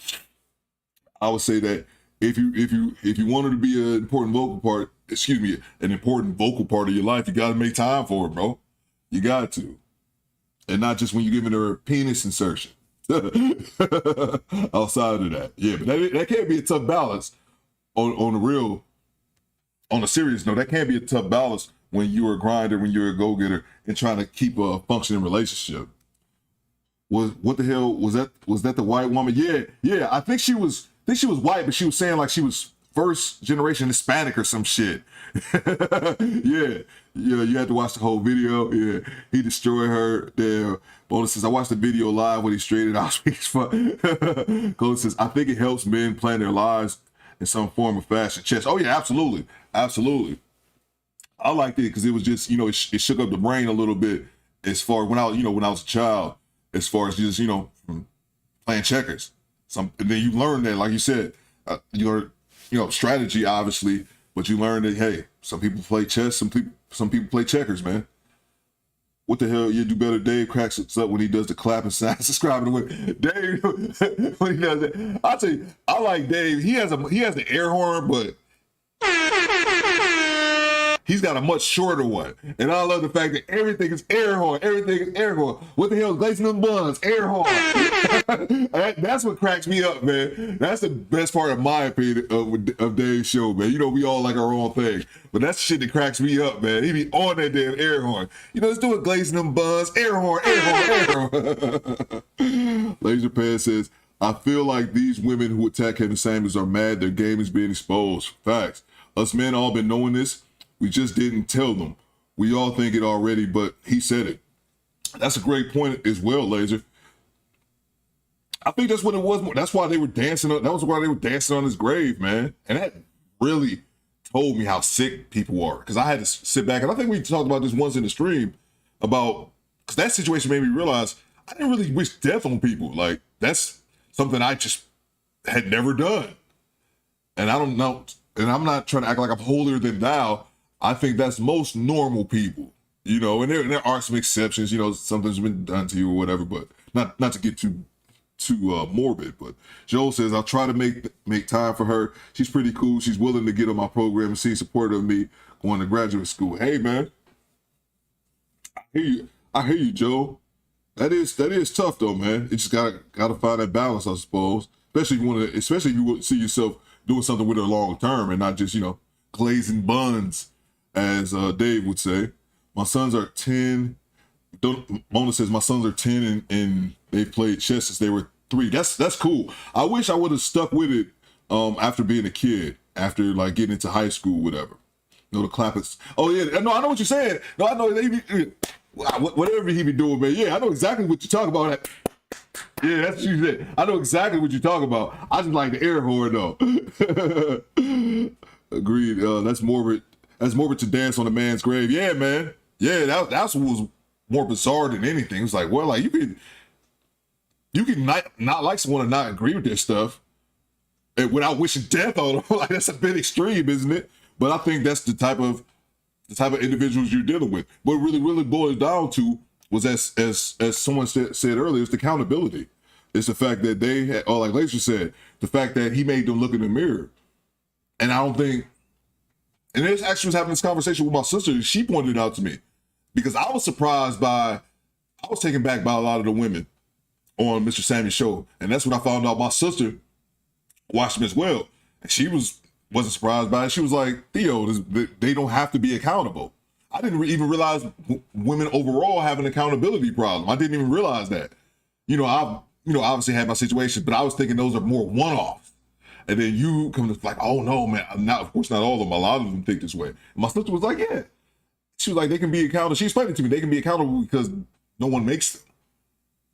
I would say that if you wanted to be an important vocal part, an important vocal part of your life, you got to make time for it, bro. You got to. And not just when you're giving her a penis insertion. Outside of that. Yeah, but that can't be a tough balance on a serious note. That can't be a tough balance when you're a grinder, when you're a go-getter, and trying to keep a functioning relationship. What the hell was that? Was that the white woman? Yeah. I think she was white, but she was saying like she was first generation Hispanic or some shit. Yeah, you had to watch the whole video. Yeah, he destroyed her. Damn. Bona says, I watched the video live when he straightened out. Cole says, I think it helps men plan their lives in some form of fashion. Chess. Oh yeah, absolutely. I liked it because it was just, it shook up the brain a little bit as far when I was a child, as far as just, from playing checkers. And then you learn that, like you said, you learn, strategy obviously, but you learn that, hey, some people play chess, some people play checkers, man. What the hell? You do better. Dave cracks up when he does the clapping sound. Subscribing to it. Dave, when he does it, I'll tell you, I like Dave. He has the air horn, but he's got a much shorter one. And I love the fact that everything is air horn. What the hell is glazing them buns? Air horn. That's what cracks me up, man. That's the best part of my opinion of Dave's show, man. We all like our own thing. But that's the shit that cracks me up, man. He be on that damn air horn. Let's do it, glazing them buns. Air horn. Laser Pan says, I feel like these women who attack Kevin Samuels are mad their game is being exposed. Facts. Us men all been knowing this. We just didn't tell them. We all think it already, but he said it. That's a great point as well, Laser. I think that's what it was. That's why they were dancing. That was why they were dancing on his grave, man. And that really told me how sick people are. Because I had to sit back, and I think we talked about this once in the stream because that situation made me realize I didn't really wish death on people. Like, that's something I just had never done. And I don't know, and I'm not trying to act like I'm holier than thou. I think that's most normal people, and there are some exceptions, something's been done to you or whatever, but not to get too morbid. But Joel says, I'll try to make time for her. She's pretty cool. She's willing to get on my program and see supportive of me going to graduate school. Hey, man, I hear you, Joel. That is tough though, man. You just gotta find that balance, I suppose. Especially if you see yourself doing something with her long term and not just glazing buns, as Dave would say. My sons are 10. Mona says my sons are 10 and they've played chess since they were 3. That's cool. I wish I would have stuck with it after being a kid, after like getting into high school, whatever. The clappers. Oh yeah, no, I know what you're saying. No, I know whatever he be doing, man. Yeah, I know exactly what you're talking about. Yeah, that's what you said. I know exactly what you're talking about. I just like the air horn though. Agreed. That's morbid. That's morbid to dance on a man's grave. Yeah, man. Yeah, that's what was more bizarre than anything. It was like, well, like you can not like someone and not agree with their stuff, and without wishing death on them. Like that's a bit extreme, isn't it? But I think that's the type of individuals you're dealing with. What it really boils down to was, as someone said earlier, it's the accountability. It's the fact that they had, or like Laser said, the fact that he made them look in the mirror. And I don't think, and this actually was having this conversation with my sister. She pointed it out to me because I was taken back by a lot of the women on Mr. Sammy's show. And that's when I found out my sister watched him as well. And she wasn't surprised by it. She was like, Theo, they don't have to be accountable. I didn't even realize women overall have an accountability problem. I didn't even realize that. I've obviously had my situation, but I was thinking those are more one-offs. And then you come to like, oh no, man. Of course, not all of them. A lot of them think this way. And my sister was like, yeah. She was like, they can be accountable. She explained it to me. They can be accountable because no one makes them.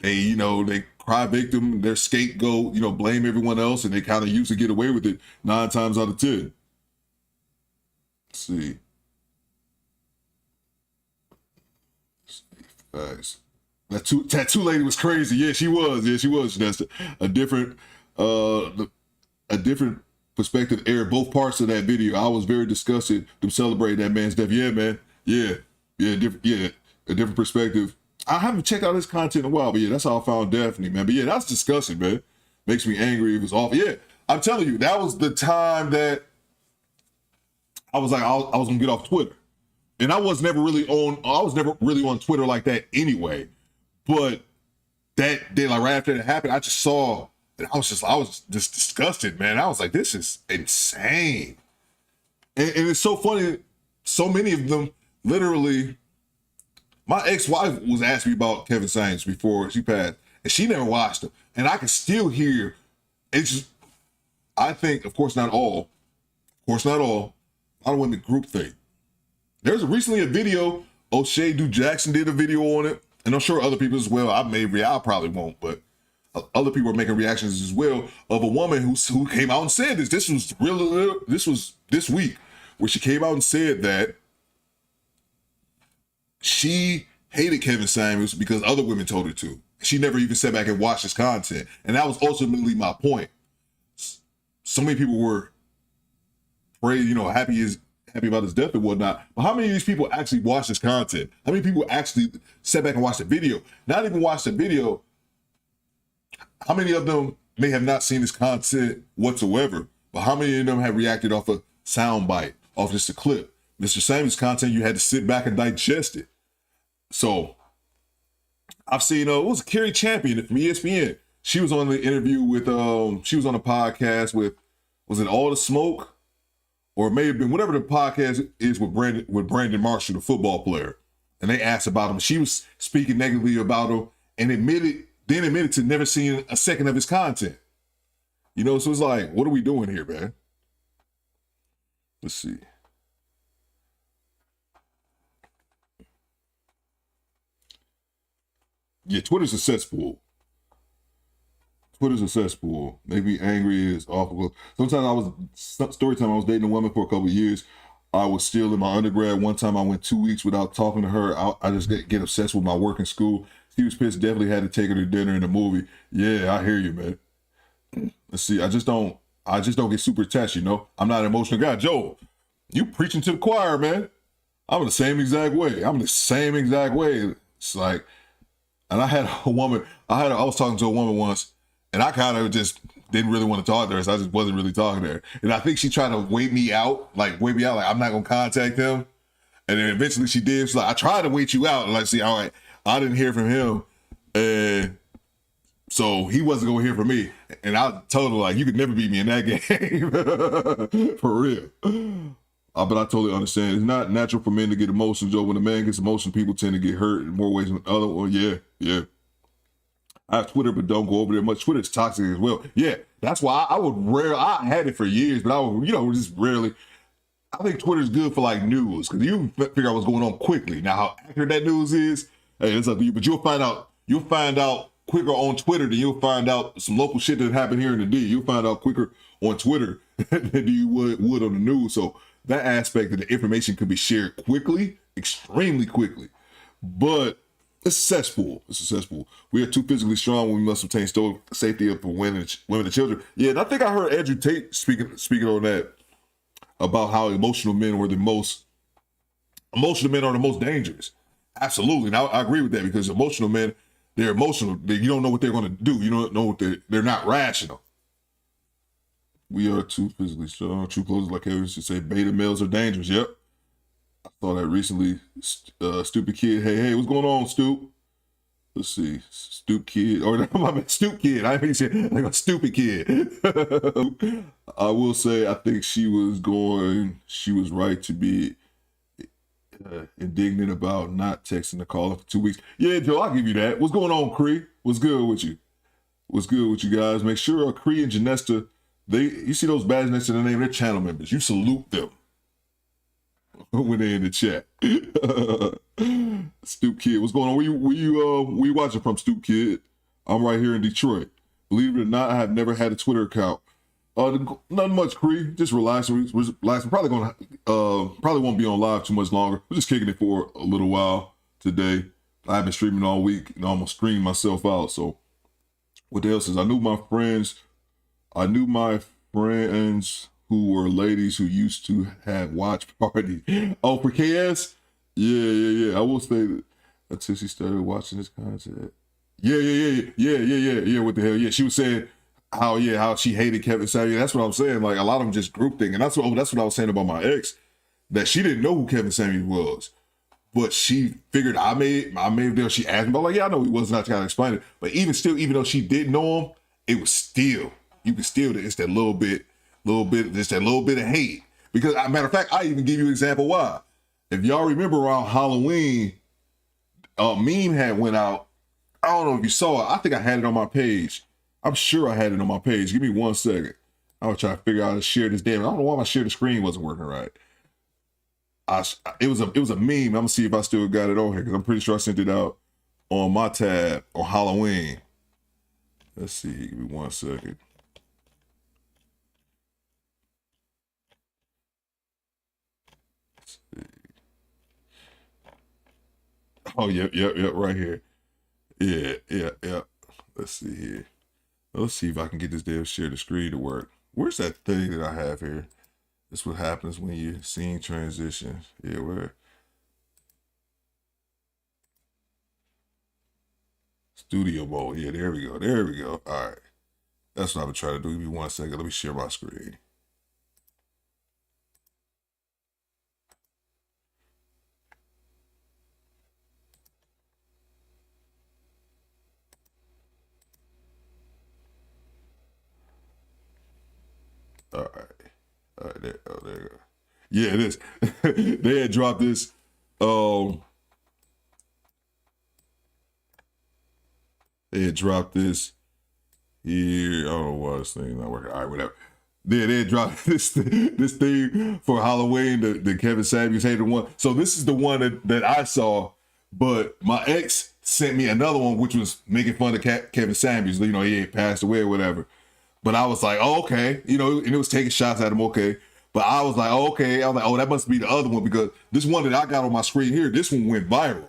They cry victim, they're scapegoat, blame everyone else, and they kind of usually get away with it 9 times out of 10. Let's see. Facts. That tattoo lady was crazy. Yeah, she was. Yeah, she was. That's a different perspective air both parts of that video. I was very disgusted to celebrate that man's death. Yeah, man. Yeah, a different perspective. I haven't checked out his content in a while, but yeah, that's how I found Daphne, man. But yeah, that's disgusting, man. Makes me angry. It was awful. Yeah, I'm telling you, that was the time that I was like, I was gonna get off Twitter, and I was never really on Twitter like that anyway. But that day, like right after that happened, I just saw, and I was just disgusted, man. I was like, this is insane, and it's so funny. So many of them, literally. My ex-wife was asking me about Kevin Samuels before she passed, and she never watched him. And I can still hear, it's just, I think, of course not all, a lot of women group think. There's recently a video, O'Shea Jackson did a video on it, and I'm sure other people as well. I probably won't, but other people are making reactions as well of a woman who came out and said this. This was this week, where she came out and said that she hated Kevin Samuels because other women told her to. She never even sat back and watched his content. And that was ultimately my point. So many people were happy about his death and whatnot. But how many of these people actually watched his content? How many people actually sat back and watched the video? Not even watched the video. How many of them may have not seen his content whatsoever? But how many of them have reacted off a soundbite, off just a clip? Mr. Samuels' content, you had to sit back and digest it. So I've seen it was Carrie Champion from ESPN. She was on the interview with she was on a podcast with, was it All the Smoke? Or it may have been whatever the podcast is with Brandon Marshall, the football player. And they asked about him. She was speaking negatively about him and admitted to never seeing a second of his content. So it's like, what are we doing here, man? Let's see. Yeah, Twitter's a cesspool. Make me angry. It's awful. Sometimes story time, I was dating a woman for a couple of years. I was still in my undergrad. One time I went 2 weeks without talking to her. I just get obsessed with my work in school. She was pissed, definitely had to take her to dinner and a movie. Yeah, I hear you, man. Let's see, I just don't get super attached, I'm not an emotional guy. Joe, you preaching to the choir, man. I'm the same exact way. It's like, and I was talking to a woman once, and I kind of just didn't really want to talk to her, so I just wasn't really talking to her. And I think she tried to wait me out, like I'm not gonna contact him. And then eventually she did. She's like, I tried to wait you out. And like, see, all right, I didn't hear from him, and so he wasn't gonna hear from me. And I told her, like, you could never beat me in that game. For real. But I totally understand. It's not natural for men to get emotional, Joe. When a man gets emotional, people tend to get hurt in more ways than other. Well, yeah. I have Twitter, but don't go over there much. Twitter's toxic as well. Yeah, that's why I had it for years, but I would, just rarely. I think Twitter's good for like news, because you figure out what's going on quickly. Now, how accurate that news is, hey, it's up to you. But you'll find out quicker on Twitter than you'll find out some local shit that happened here in the D. You'll find out quicker on Twitter than you would on the news. So that aspect of the information could be shared quickly, extremely quickly. But it's a cesspool. We are too physically strong when we must obtain safety of women and children. Yeah, and I think I heard Andrew Tate speaking on that, about how emotional men are the most dangerous. Absolutely. And I agree with that, because emotional men, they're emotional. You don't know what they're going to do. You don't know what they're not rational. We are too physically strong. True closers, like Kevin should say, beta males are dangerous. Yep. I saw that recently. Stupid kid. Hey, what's going on, Stoop? Let's see. Stoop kid. Or my bad, Stoop kid. I think like a stupid kid. I will say, I think she was right to be indignant about not texting the caller for 2 weeks. Yeah, Joe, I'll give you that. What's going on, Cree? What's good with you? What's good with you guys? Make sure Cree and Janesta, you see those badges next to the name, they're channel members. You salute them when they're in the chat. Stoop Kid, what's going on? Where you watching from, Stoop Kid? I'm right here in Detroit. Believe it or not, I have never had a Twitter account. Nothing much, Cree. Just relaxing. Probably won't be on live too much longer. We're just kicking it for a little while today. I've been streaming all week and almost screamed myself out. So what else is? I knew my friends who were ladies who used to have watch parties. Oh, for KS? Yeah. I will say that until she started watching this content. Yeah. What the hell? Yeah, she was saying how she hated Kevin Samuels. That's what I'm saying. Like a lot of them just group thing, and that's what I was saying about my ex, that she didn't know who Kevin Samuels was, but she figured I may have done. She asked me about, like, yeah, I know he was, not trying to explain it, but even though she didn't know him, it was still, you can still, it's that little bit, just that little bit of hate. Because, matter of fact, I even give you an example why. If y'all remember around Halloween, meme had went out. I don't know if you saw it. I think I had it on my page. I'm sure I had it on my page. Give me 1 second. I was trying to figure out how to share this damn. I don't know why my share the screen wasn't working right. It was a meme. I'm gonna see if I still got it on here because I'm pretty sure I sent it out on my tab on Halloween. Let's see. Give me 1 second. Let's see. Oh, yep, right here. Yeah. Let's see here. Let's see if I can get this damn share the screen to work. Where's that thing that I have here? That's what happens when you're seeing transitions. Yeah, where? Studio mode. Yeah, there we go. All right. That's what I'm trying to do. Give me 1 second. Let me share my screen. All right, there you go. Yeah, it is. They had dropped this. They had dropped this here. I don't know why this thing's not working. All right, whatever. They had dropped this thing for Halloween, the Kevin Samuels hated one. So this is the one that I saw, but my ex sent me another one, which was making fun of Kevin Samuels. You know, he ain't passed away or whatever. But I was like, oh, okay. You know, and it was taking shots at him, okay. But I was like, oh, okay. I was like, oh, that must be the other one because this one that I got on my screen here, this one went viral.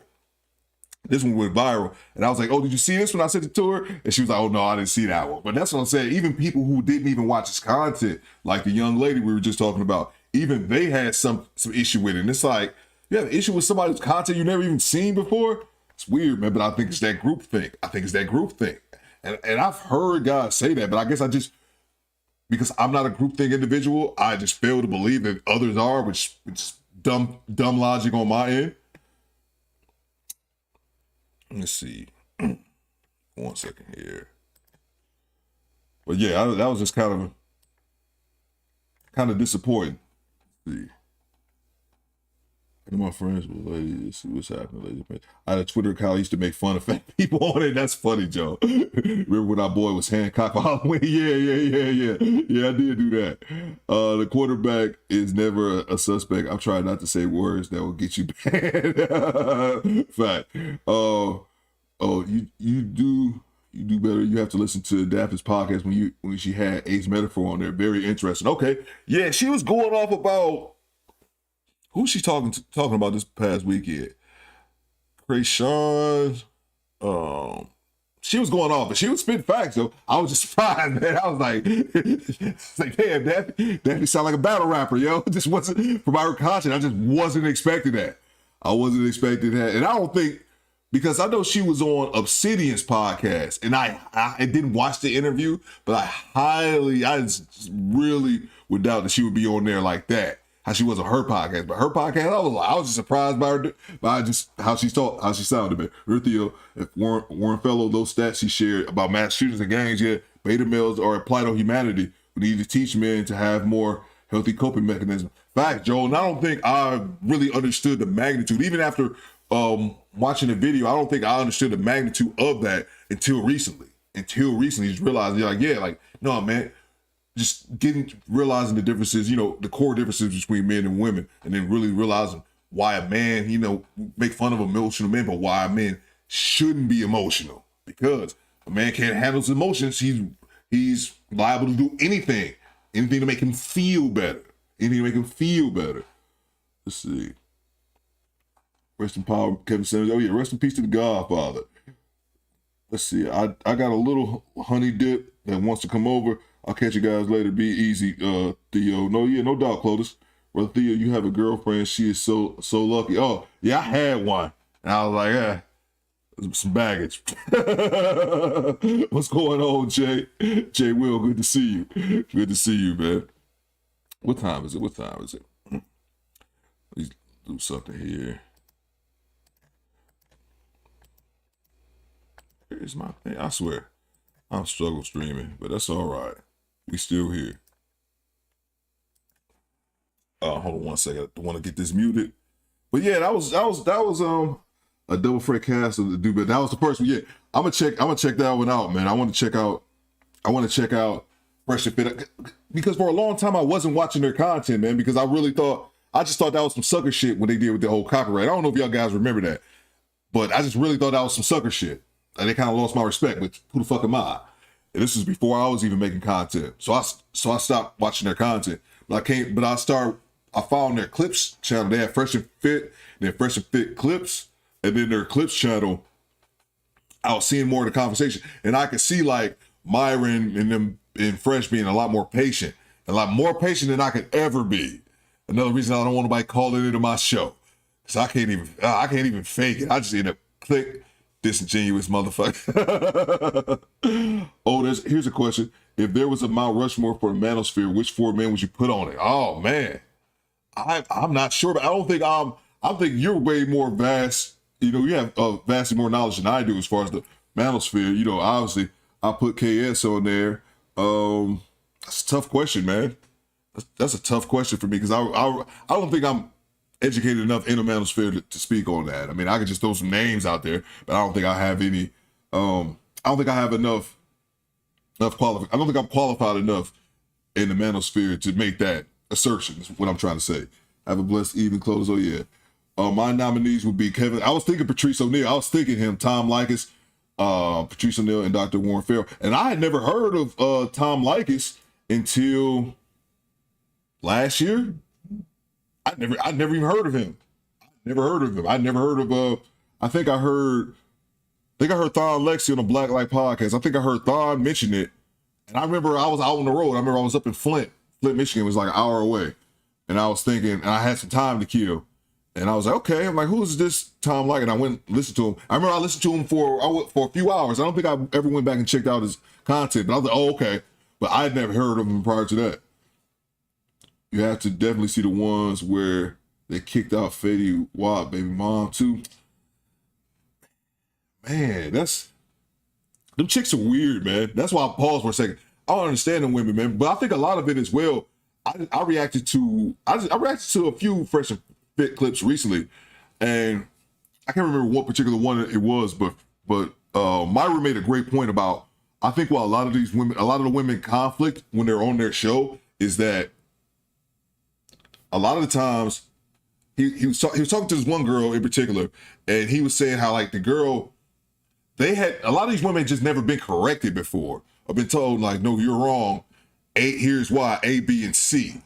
And I was like, oh, did you see this when I sent it to her? And she was like, oh, no, I didn't see that one. But that's what I'm saying. Even people who didn't even watch his content, like the young lady we were just talking about, even they had some issue with it. And it's like, you have an issue with somebody's content you never even seen before? It's weird, man, but I think it's that group thing. And I've heard guys say that, but I guess because I'm not a groupthink individual, I just fail to believe that others are, which is dumb logic on my end. Let's see. 1 second here. But yeah, that was just kind of disappointing. Let's see. And my friends were ladies. See what's happening, ladies. I had a Twitter account. I used to make fun of fat people on it. That's funny, Joe. Remember when our boy was Hancock on Halloween? Yeah, I did do that. The quarterback is never a suspect. I'm trying not to say words that will get you banned. Fact. You do better. You have to listen to Daphne's podcast when she had Ace Metaphor on there. Very interesting. Okay. Yeah, she was going off about who's she talking about this past weekend? Krayshawn. She was going off, but she was spitting facts, though. I was just surprised, man. I was like, damn, Daphne sound like a battle rapper, yo. Just wasn't, from our content, I just wasn't expecting that. And I don't think, because I know she was on Obsidian's podcast, and I didn't watch the interview, but I really would doubt that she would be on there like that. How she was on her podcast, but her podcast, I was just surprised by just how she sounded. But Ruthia, if Warren Fellow, those stats she shared about mass shootings and gangs, beta males are a plight on humanity. We need to teach men to have more healthy coping mechanisms. Fact, Joel, and I don't think I really understood the magnitude, even after watching the video. I don't think I understood the magnitude of that until recently. Just realizing, no, man. Just realizing the differences, the core differences between men and women, and then really realizing why a man, make fun of emotional men, but why a man shouldn't be emotional. Because a man can't handle his emotions, he's liable to do anything to make him feel better. Let's see. Rest in power, Kevin Samuels. Oh yeah, rest in peace to the Godfather. Let's see. I got a little honey dip that wants to come over. I'll catch you guys later. Be easy, Theo. No doubt, Clovis. Brother Theo, you have a girlfriend. She is so lucky. Oh yeah, I had one, and I was like, yeah, some baggage. What's going on, Jay? Jay Will, good to see you. Good to see you, man. What time is it? Let's do something here. Here's my thing. I swear, I'm struggle streaming, but that's all right. We still here. Hold on one second. I want to get this muted. But yeah, that was a double fret cast of the dude. But that was the first one. Yeah, I'm gonna check that one out, man. I want to check out Fresh and Fit, because for a long time I wasn't watching their content, man, because I just thought that was some sucker shit when they did with the whole copyright. I don't know if y'all guys remember that, but I just really thought that was some sucker shit. And they kind of lost my respect, but who the fuck am I? And this was before I was even making content. So I stopped watching their content. But I found their clips channel. They had Fresh and Fit, and then Fresh and Fit clips, and then their clips channel, I was seeing more of the conversation. And I could see like Myron and them and Fresh being a lot more patient than I could ever be. Another reason I don't want nobody calling into my show. Cause I can't even fake it. I just end up click. Disingenuous motherfucker. Here's a question. If there was a Mount Rushmore for the manosphere, which 4 men would you put on it? Oh man. I'm not sure, but I think you're way more vast. You know, you have vastly more knowledge than I do as far as the manosphere. You know, obviously I put KS on there. That's a tough question, man. That's a tough question for me because I don't think I'm educated enough in the manosphere to speak on that. I mean, I could just throw some names out there, but I don't think I have any. I don't think I have enough qualified. I don't think I'm qualified enough in the manosphere to make that assertion. Is what I'm trying to say. Have a blessed evening, close. Oh yeah. My nominees would be Kevin. I was thinking Patrice O'Neal. I was thinking him, Tom Likas, Patrice O'Neal, and Dr. Warren Farrell. And I had never heard of Tom Likas until last year. I'd never even heard of him. I think I heard Thon Lexi on the Black Light podcast. I think I heard Thon mention it. And I remember I was out on the road. I remember I was up in Flint, Michigan. It was like an hour away. And I was thinking, and I had some time to kill. And I was like, okay. I'm like, who is this Tom Likas? And I went and listened to him. I remember I listened to him for a few hours. I don't think I ever went back and checked out his content. But I was like, oh, okay. But I had never heard of him prior to that. You have to definitely see the ones where they kicked out Fetty Wap, baby mom, too. Man, them chicks are weird, man. That's why I paused for a second. I don't understand them women, man. But I think a lot of it as well. I reacted to a few Fresh and Fit clips recently, and I can't remember what particular one it was, but Myra made a great point about, I think while a lot of the women conflict when they're on their show is that a lot of the times he was talking to this one girl in particular, and he was saying how like the girl, a lot of these women just never been corrected before. I've been told like, no, you're wrong. Here's why, A, B, and C.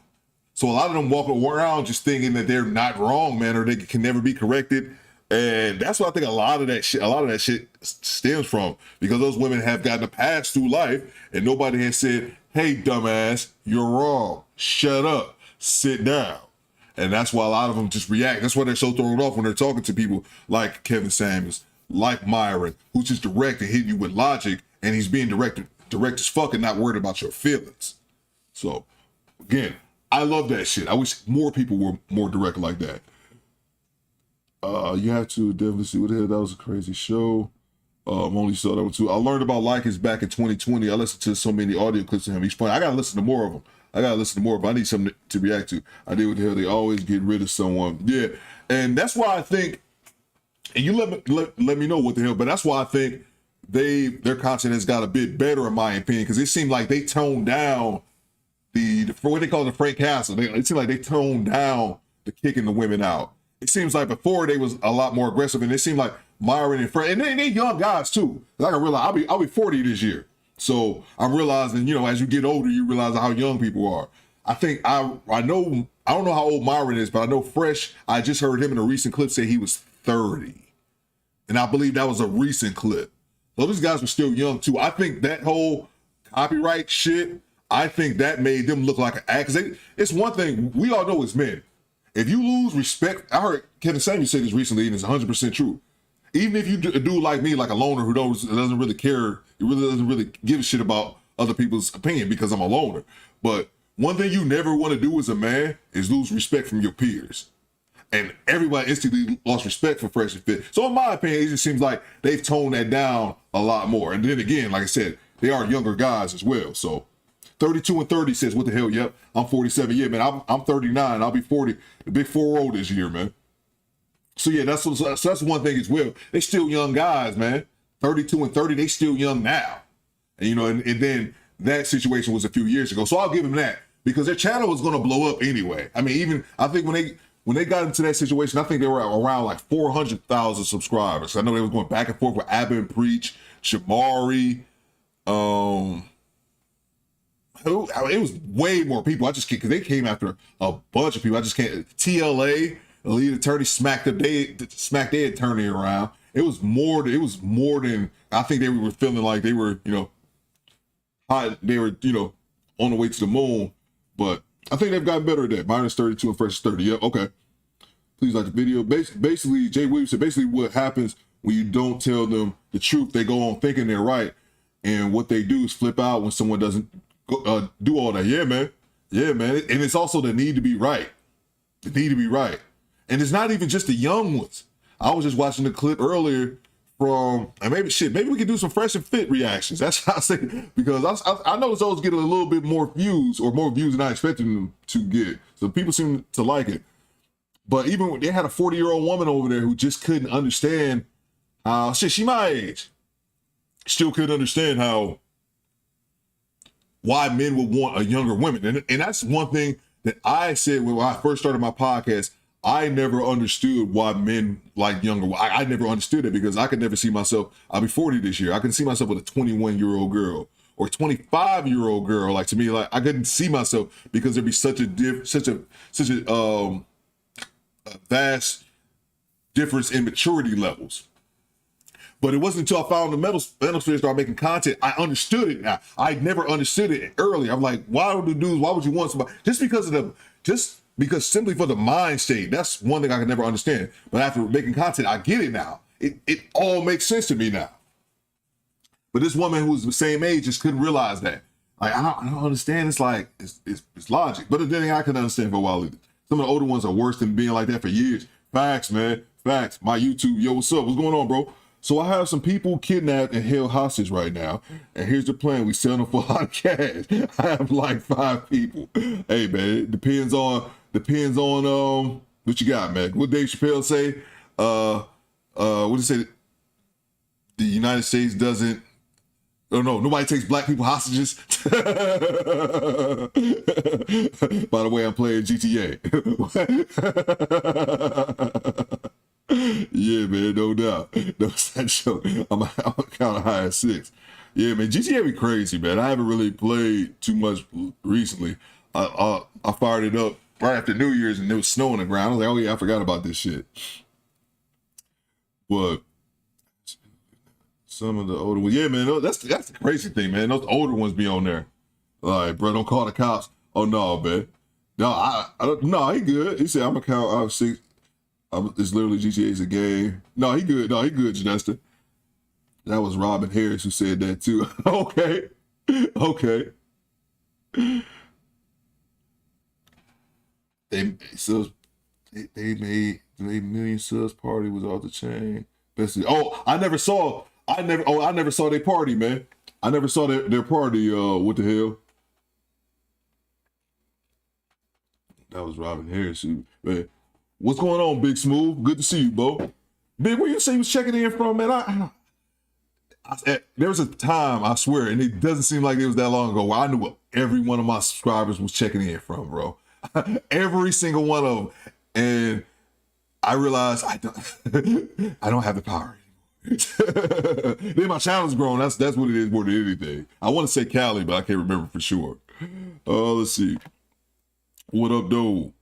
So a lot of them walk around just thinking that they're not wrong, man, or they can never be corrected. And that's what I think a lot of that shit stems from, because those women have gotten a pass through life and nobody has said, hey, dumbass, you're wrong. Shut up. Sit down. And that's why a lot of them just react. That's why they're so thrown off when they're talking to people like Kevin Samuels, like Myron, who's just direct and hitting you with logic, and he's being direct as fuck and not worried about your feelings. So, again, I love that shit. I wish more people were more direct like that. You have to definitely see what the hell, that was a crazy show. Only saw that one too. I learned about Likas back in 2020. I listened to so many audio clips of him. He's funny. I gotta listen to more of them. I need something to react to. I did what the hell, they always get rid of someone. Yeah, and that's why I think, and you let me know what the hell, but that's why I think their content has got a bit better in my opinion, because it seemed like they toned down for what they call the Frank Castle. It seemed like they toned down the kicking the women out. It seems like before they was a lot more aggressive, and it seemed like Myron and Frank, and they young guys too. Like I realize I'll be 40 this year. So I'm realizing, as you get older, you realize how young people are. I think I don't know how old Myron is, but I know Fresh, I just heard him in a recent clip say he was 30. And I believe that was a recent clip. So these guys were still young too. I think that whole copyright shit, I think that made them look like an act. Because it's one thing, we all know as men. If you lose respect, I heard Kevin Samuels say this recently, and it's 100% true. Even if you do like me, like a loner who doesn't really care, he really doesn't really give a shit about other people's opinion because I'm a loner. But one thing you never want to do as a man is lose respect from your peers. And everybody instantly lost respect for Fresh and Fit. So in my opinion, it just seems like they've toned that down a lot more. And then again, like I said, they are younger guys as well. So 32 and 30 says, what the hell? Yep, I'm 47. Yeah, man, I'm 39. I'll be 40. The big 4-0 this year, man. So yeah, that's one thing as well. They still young guys, man. 32 and 30, they still young now. And, you know, and then that situation was a few years ago. So I'll give them that because their channel was going to blow up anyway. I mean, I think when they got into that situation, I think they were around like 400,000 subscribers. I know they was going back and forth with Abba and Preach, Shamari. It was way more people. I just can't, because they came after a bunch of people. I just can't. TLA, the lead attorney, smacked their attorney around. It was more than I think they were feeling like they were, you know, hot. They were, you know, on the way to the moon. But I think they've gotten better at that. Minus 32 and Fresh 30. Yep, okay. Please like the video. Basically, Jay Williams said, basically what happens when you don't tell them the truth, they go on thinking they're right. And what they do is flip out when someone doesn't do all that. Yeah, man. Yeah, man. And it's also the need to be right. The need to be right. And it's not even just the young ones. I was just watching the clip earlier from, and maybe we could do some Fresh and Fit reactions. That's how I say, because I noticed those get a little bit more views than I expected them to get. So people seem to like it. But even when they had a 40-year-old woman over there who just couldn't understand how, she my age, still couldn't understand why men would want a younger woman. And that's one thing that I said when I first started my podcast. I never understood why men like younger. I never understood it because I could never see myself. I'll be 40 this year. I can see myself with a 21-year-old girl or 25-year-old girl. Like, to me, like, I couldn't see myself because there'd be such a vast difference in maturity levels. But it wasn't until I found the metal sphere and started making content, I understood it now. I never understood it earlier. I'm like, why would you want somebody? Because simply for the mind state, that's one thing I could never understand. But after making content, I get it now. It all makes sense to me now. But this woman who was the same age just couldn't realize that. Like, I don't understand. It's like, it's logic. But then I can understand for a while. Some of the older ones are worse than being like that for years. Facts, man. Facts. My YouTube, yo, what's up? What's going on, bro? So I have some people kidnapped and held hostage right now. And here's the plan. We sell them for a lot of cash. I have like 5 people. Hey, man, it depends on what you got, man. What Dave Chappelle say? What did he say? The United States doesn't. Oh no, nobody takes black people hostages. By the way, I'm playing GTA. Yeah, man, no doubt. No, that show. I'm kind of high at 6. Yeah, man, GTA be crazy, man. I haven't really played too much recently. I fired it up right after New Year's and it was snow on the ground. I was like, oh yeah, I forgot about this shit. But some of the older ones, yeah, man, that's the crazy thing, man. Those older ones be on there. Like, bro, don't call the cops. Oh no, man. No, I don't. No, he good. He said I'm gonna count out 6. It's literally GTA's a game. No, he good. No, he good, Janesta. That was Robin Harris who said that too. Okay. They made million subs. Party was off the chain. Basically, I never saw their party, man. I never saw their party. What the hell? That was Robin Harris. Man, what's going on, Big Smooth? Good to see you, Bo. Big, where you say you was checking in from, man? There was a time, I swear, and it doesn't seem like it was that long ago, where I knew what every one of my subscribers was checking in from, bro. Every single one of them. And I realized I don't have the power anymore. Then my channel's grown. That's what it is more than anything. I want to say Cali, but I can't remember for sure. Let's see. What up, though?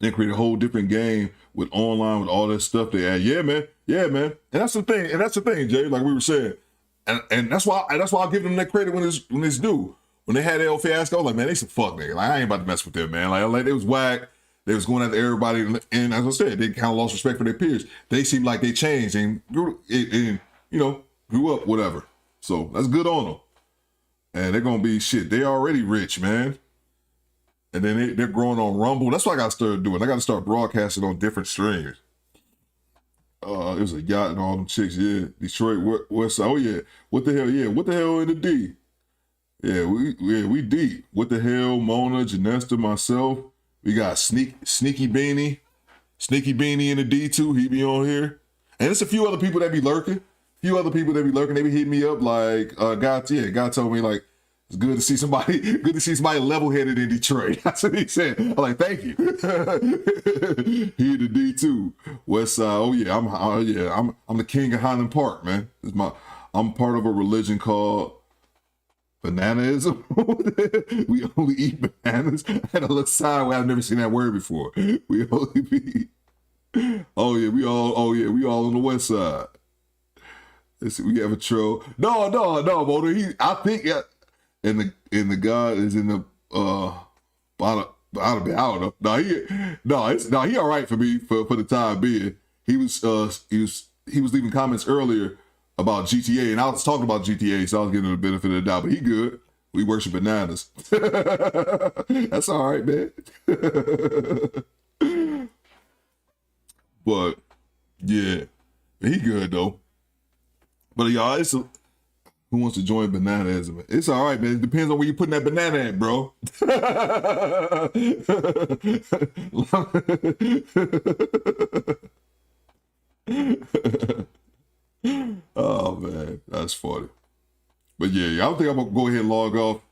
They create a whole different game with online, with all that stuff they add. Yeah, man. Yeah, man. And that's the thing. And that's the thing, Jay. Like we were saying, and that's why I'll give them that credit when it's due. When they had El Fiasco, I was like, man, they some fuck nigga. Like I ain't about to mess with them, man. Like they was whack. They was going after everybody, and as I said, they kind of lost respect for their peers. They seemed like they changed and grew up, whatever. So that's good on them. And they're gonna be shit. They already rich, man. And then they're growing on Rumble. That's what I got to start doing. I got to start broadcasting on different streams. It was a yacht and all them chicks. Yeah, Detroit, West Side. Oh yeah, what the hell? Yeah, what the hell in the D? Yeah, we deep. What the hell? Mona, Janesta, myself. We got Sneaky Beanie in the D too. He be on here, and there's a few other people that be lurking. They be hitting me up like, God told me like, it's good to see somebody level-headed in Detroit. That's what he said. I'm like, thank you. He in the D too. West Side. Oh yeah, I'm the king of Highland Park, man. I'm part of a religion called Bananaism. We only eat bananas. I had to look sideways. I've never seen that word before. We only be. We all on the West Side. Let's see, we have a troll. No, Motor. I think. And the God is in the I don't know. He all right for me for the time being. He was leaving comments earlier about GTA, and I was talking about GTA, so I was getting the benefit of the doubt. But he good. We worship bananas. That's all right, man. But yeah, he good though. But y'all, who wants to join Bananaism? It's all right, man. It depends on where you're putting that banana at, bro. Oh, man. That's funny. But yeah, I don't think I'm going to go ahead and log off.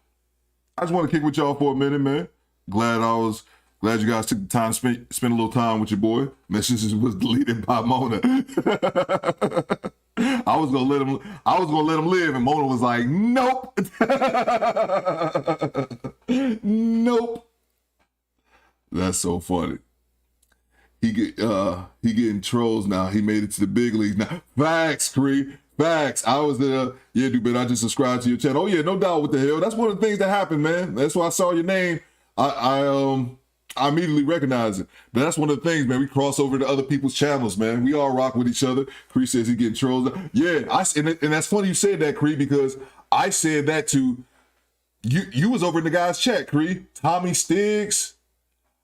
I just want to kick with y'all for a minute, man. Glad you guys took the time to spend a little time with your boy. Messages was deleted by Mona. I was gonna let him live, and Mona was like, nope. Nope. That's so funny. He getting trolls now. He made it to the big leagues now. Facts, Cree. Facts. I was there. Yeah, dude, but I just subscribed to your channel. Oh yeah, no doubt. What the hell? That's one of the things that happened, man. That's why I saw your name. I immediately recognize it. But that's one of the things, man. We cross over to other people's channels, man. We all rock with each other. Cree says he's getting trolls. Yeah, and that's funny you said that, Cree, because I said that to you. You was over in the guy's chat, Cree. Tommy Stiggs.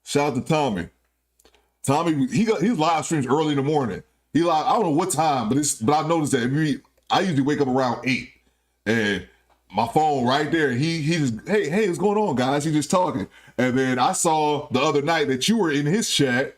Shout out to Tommy. Tommy, he live streams early in the morning. He live, I don't know what time, but I noticed that I usually wake up around 8, and my phone right there. He just, hey, what's going on, guys? He just talking. And then I saw the other night that you were in his chat,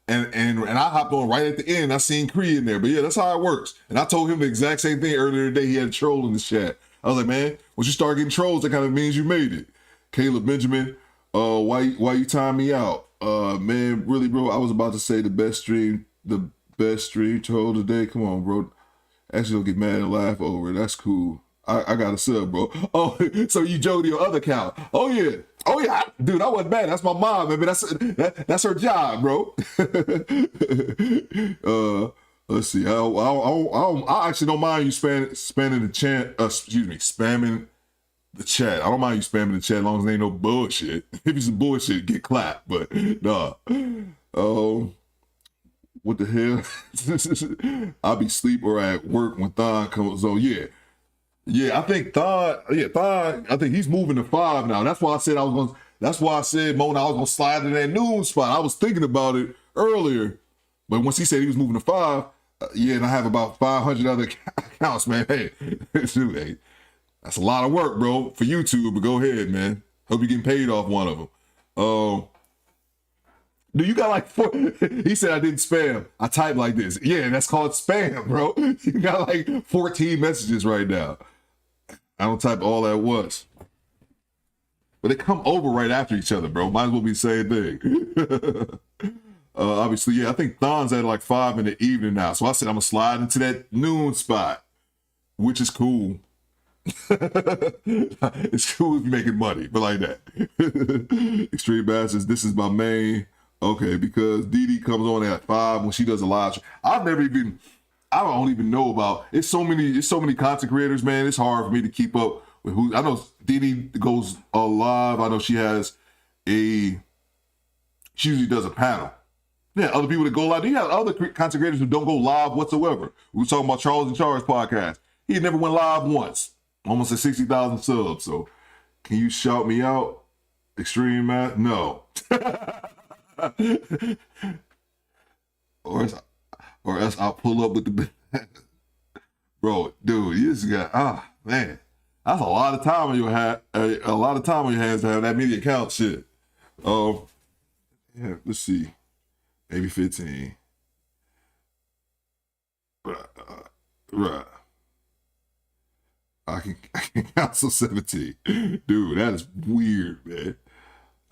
and I hopped on right at the end. I seen Cree in there. But yeah, that's how it works. And I told him the exact same thing earlier today. He had a troll in the chat. I was like, man, once you start getting trolls, that kind of means you made it. Caleb Benjamin, why you time me out? Man, really, bro, I was about to say the best stream troll today. Come on, bro. Actually, don't get mad and laugh over it. That's cool. I got a sub, bro. Oh, so you Jody your other account. Oh yeah, dude, I wasn't mad. That's my mom, man. That's her job, bro. Let's see. I actually don't mind you spamming the chat. Spamming the chat. I don't mind you spamming the chat as long as there ain't no bullshit. If it's some bullshit, get clapped. But nah. What the hell? I'll be asleep or at work when Thon comes on. Yeah, I think Thon, I think he's moving to 5 now. That's why I said Mona, I was gonna slide to that noon spot. I was thinking about it earlier, but once he said he was moving to 5, and I have about 500 other accounts, man. Hey, hey, that's a lot of work, bro, for YouTube, but go ahead, man. Hope you're getting paid off one of them. Do you got like 4? He said I didn't spam. I type like this. Yeah, that's called spam, bro. You got like 14 messages right now. I don't type all at once. But they come over right after each other, bro. Might as well be the same thing. Obviously, yeah, I think Thon's at like 5 in the evening now. So I said I'm going to slide into that noon spot, which is cool. It's cool if you're making money, but like that. Extreme Bastards, this is my main Okay, because Dee comes on at 5 when she does a live stream. I don't even know about. It's so many content creators, man. It's hard for me to keep up with who. I know Dee goes live. I know she usually does a panel. Yeah, other people that go live. You have other content creators who don't go live whatsoever. We were talking about Charles and Charles podcast. He never went live once. Almost at 60,000 subs. So, can you shout me out? Extreme math? No. or else I'll pull up with the bro, dude. You just got man, that's a lot of time on your hands to have that many accounts. Shit. Yeah, let's see. Maybe 15. Right. I can cancel 17. Dude, that is weird, man.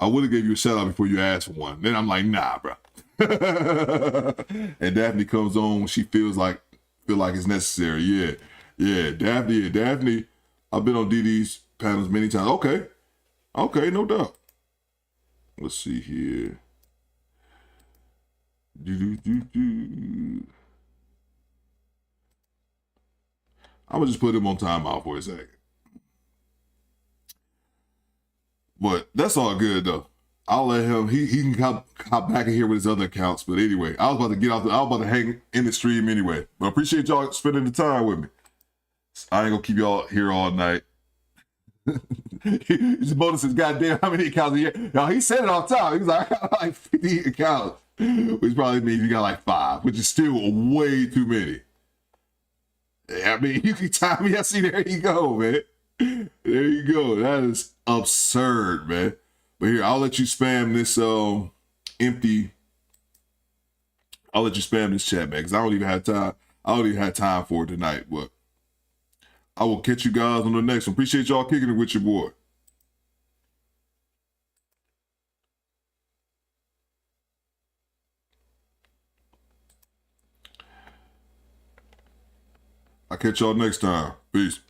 I would have gave you a shout out before you asked for one. Then I'm like, nah, bro. And Daphne comes on when she feel like it's necessary. Yeah. Daphne. I've been on DD's panels many times. Okay, no doubt. Let's see here. I'm gonna just put him on timeout for a second. But that's all good though. I'll let him. He can come back in here with his other accounts. But anyway, I was about to get out. I was about to hang in the stream anyway. But I appreciate y'all spending the time with me. I ain't gonna keep y'all here all night. He's noticing goddamn how many accounts he had. Now he said it on top. He's like, I got like 50 accounts, which probably means you got like 5, which is still way too many. I mean, you can time me. I see. There you go, man. There you go. That is absurd, man. But here, I'll let you spam this empty. I'll let you spam this chat, man, because I don't even have time. I don't even have time for it tonight. But I will catch you guys on the next one. Appreciate y'all kicking it with your boy. I'll catch y'all next time. Peace.